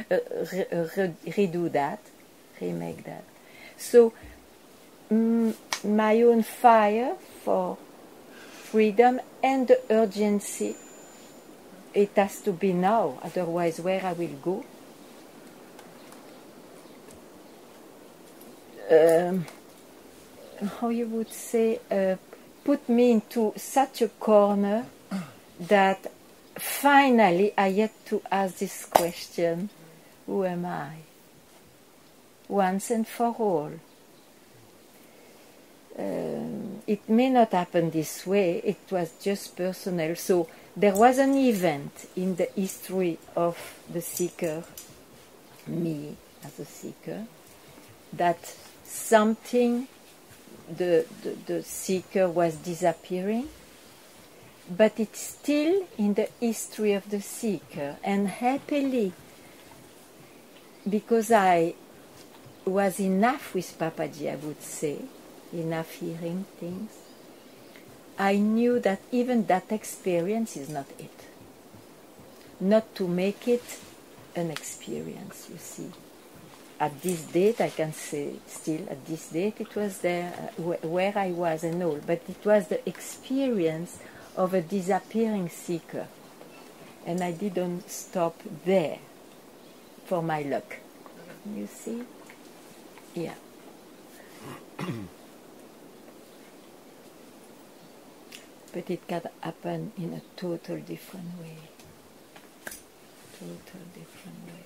redo that, remake that. So my own fire for freedom and the urgency, it has to be now. Otherwise, where I will go? How you would say, put me into such a corner that finally I had to ask this question, who am I? Once and for all. It may not happen this way, it was just personal. So there was an event in the history of the seeker, me as a seeker, that something, the seeker was disappearing, but it's still in the history of the seeker. And happily, because I was enough with Papaji, I would say, enough hearing things, I knew that even that experience is not it. Not to make it an experience, you see. At this date, I can say still at this date, it was there where I was and all, but it was the experience of a disappearing seeker. And I didn't stop there for my luck. You see? Yeah. But it can happen in a total different way. Total different way.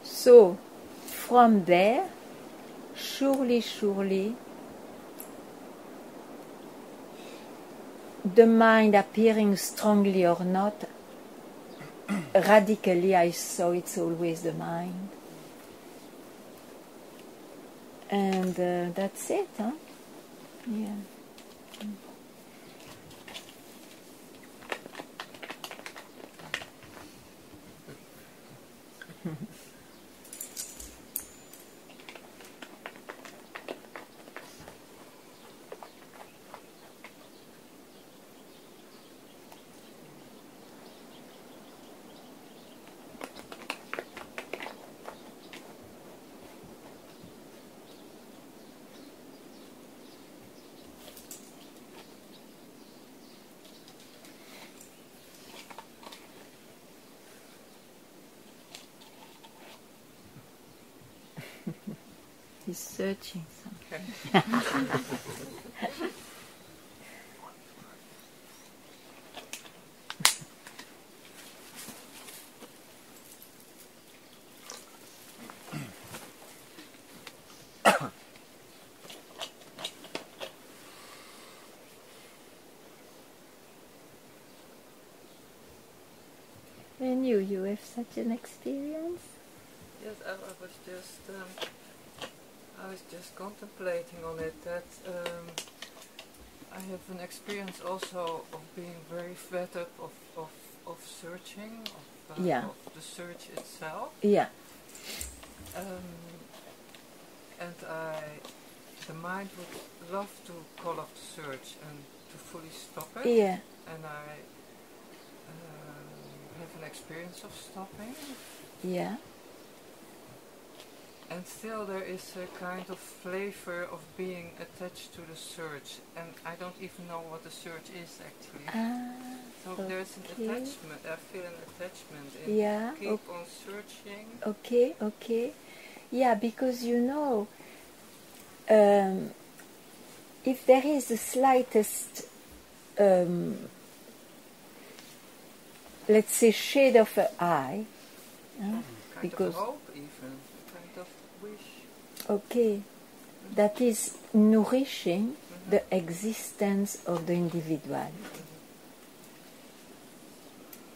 So, from there, surely, the mind appearing strongly or not, radically I saw it's always the mind. And that's it, huh? Yeah. He's searching something. Okay. And you have such an experience? Yes, I was just contemplating on it that I have an experience also of being very fed up of searching, of the search itself. Yeah. And the mind would love to call off the search and to fully stop it. Yeah. And I have an experience of stopping. Yeah. And still there is a kind of flavor of being attached to the search, and I don't even know what the search is actually. So there's an attachment, I feel an attachment in keep on searching. Okay, okay. Yeah, because if there is the slightest, let's say, shade of an eye, because of hope even, kind of wish. Okay, that is nourishing the existence of the individual.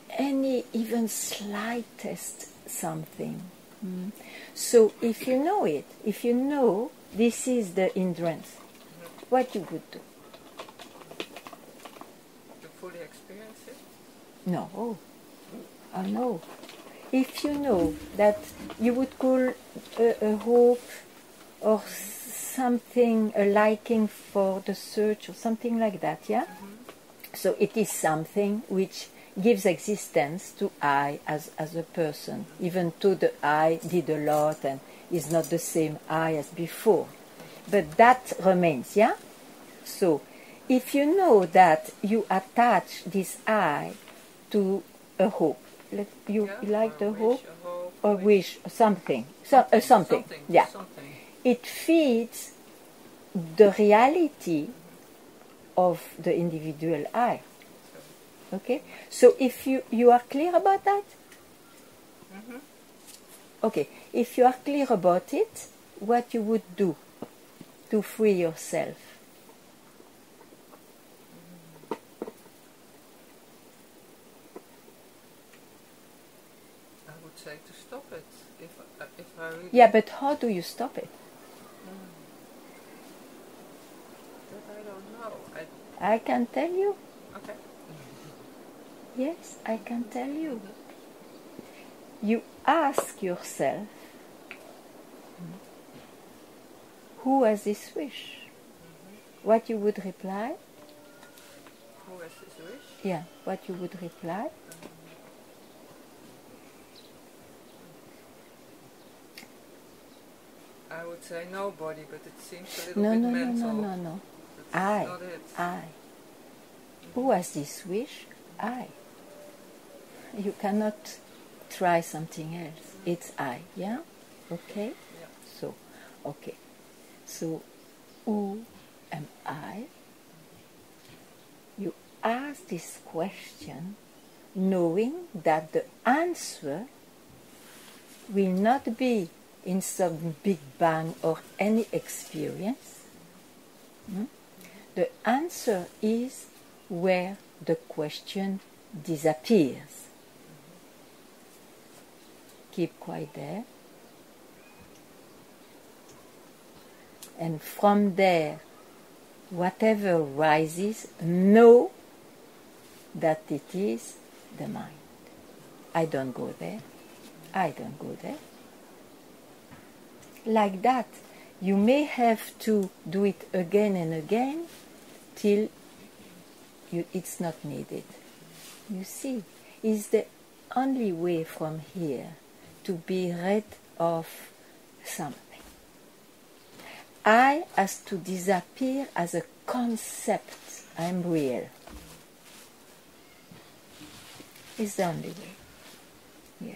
Any even slightest something. So if you know it, if you know this is the hindrance, what you would do? To fully experience it? No. Oh no. If you know that you would call a hope or something, a liking for the search or something like that, yeah? So it is something which gives existence to I as a person, even though the I did a lot and is not the same I as before. But that remains, yeah? So if you know that you attach this I to a hope, you like the hope? Or wish, something. Something. Yeah. Something. It feeds the reality of the individual I. Okay? So if you are clear about that? Okay. If you are clear about it, what you would do to free yourself? I would say to stop it. If I really... Yeah, but how do you stop it? That I don't know. I can tell you. Okay. Yes, I can tell you. You ask yourself, who has this wish? What you would reply? Who has this wish? Yeah, what you would reply? I would say nobody, but it seems a little bit mental. No. That's not it. I. Who has this wish? I. You cannot try something else. It's I, yeah? Okay? Yeah. So, okay. So, who am I? You ask this question knowing that the answer will not be in some big bang or any experience. The answer is where the question disappears. Keep quiet there. And from there, whatever rises, know that it is the mind. I don't go there. I don't go there. Like that, you may have to do it again and again till it's not needed. You see, it's the only way from here to be rid of something. I has to disappear as a concept. I'm real. It's the only way. Yeah.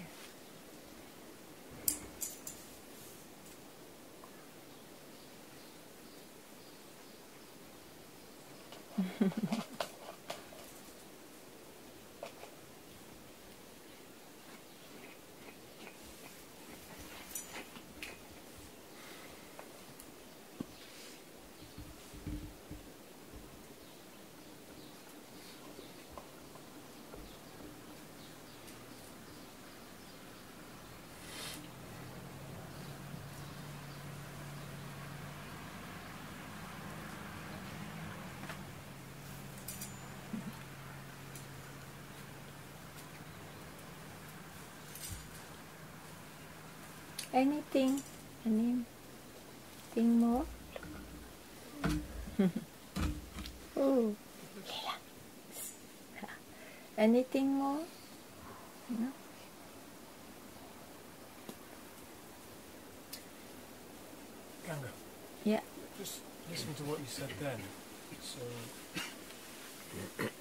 Anything more? Oh, anything more? No? Ganga, Yeah. just listening to what you said then, so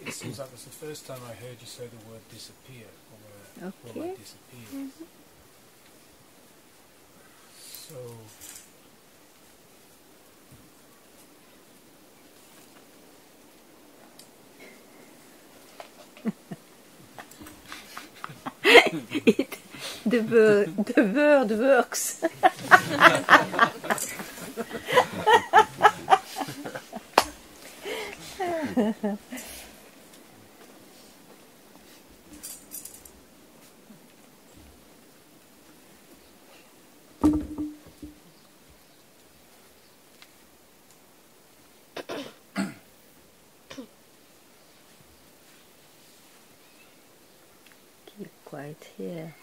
it seems like that's the first time I heard you say the word disappear, or Okay. disappear. So, The word works. Keep quiet here.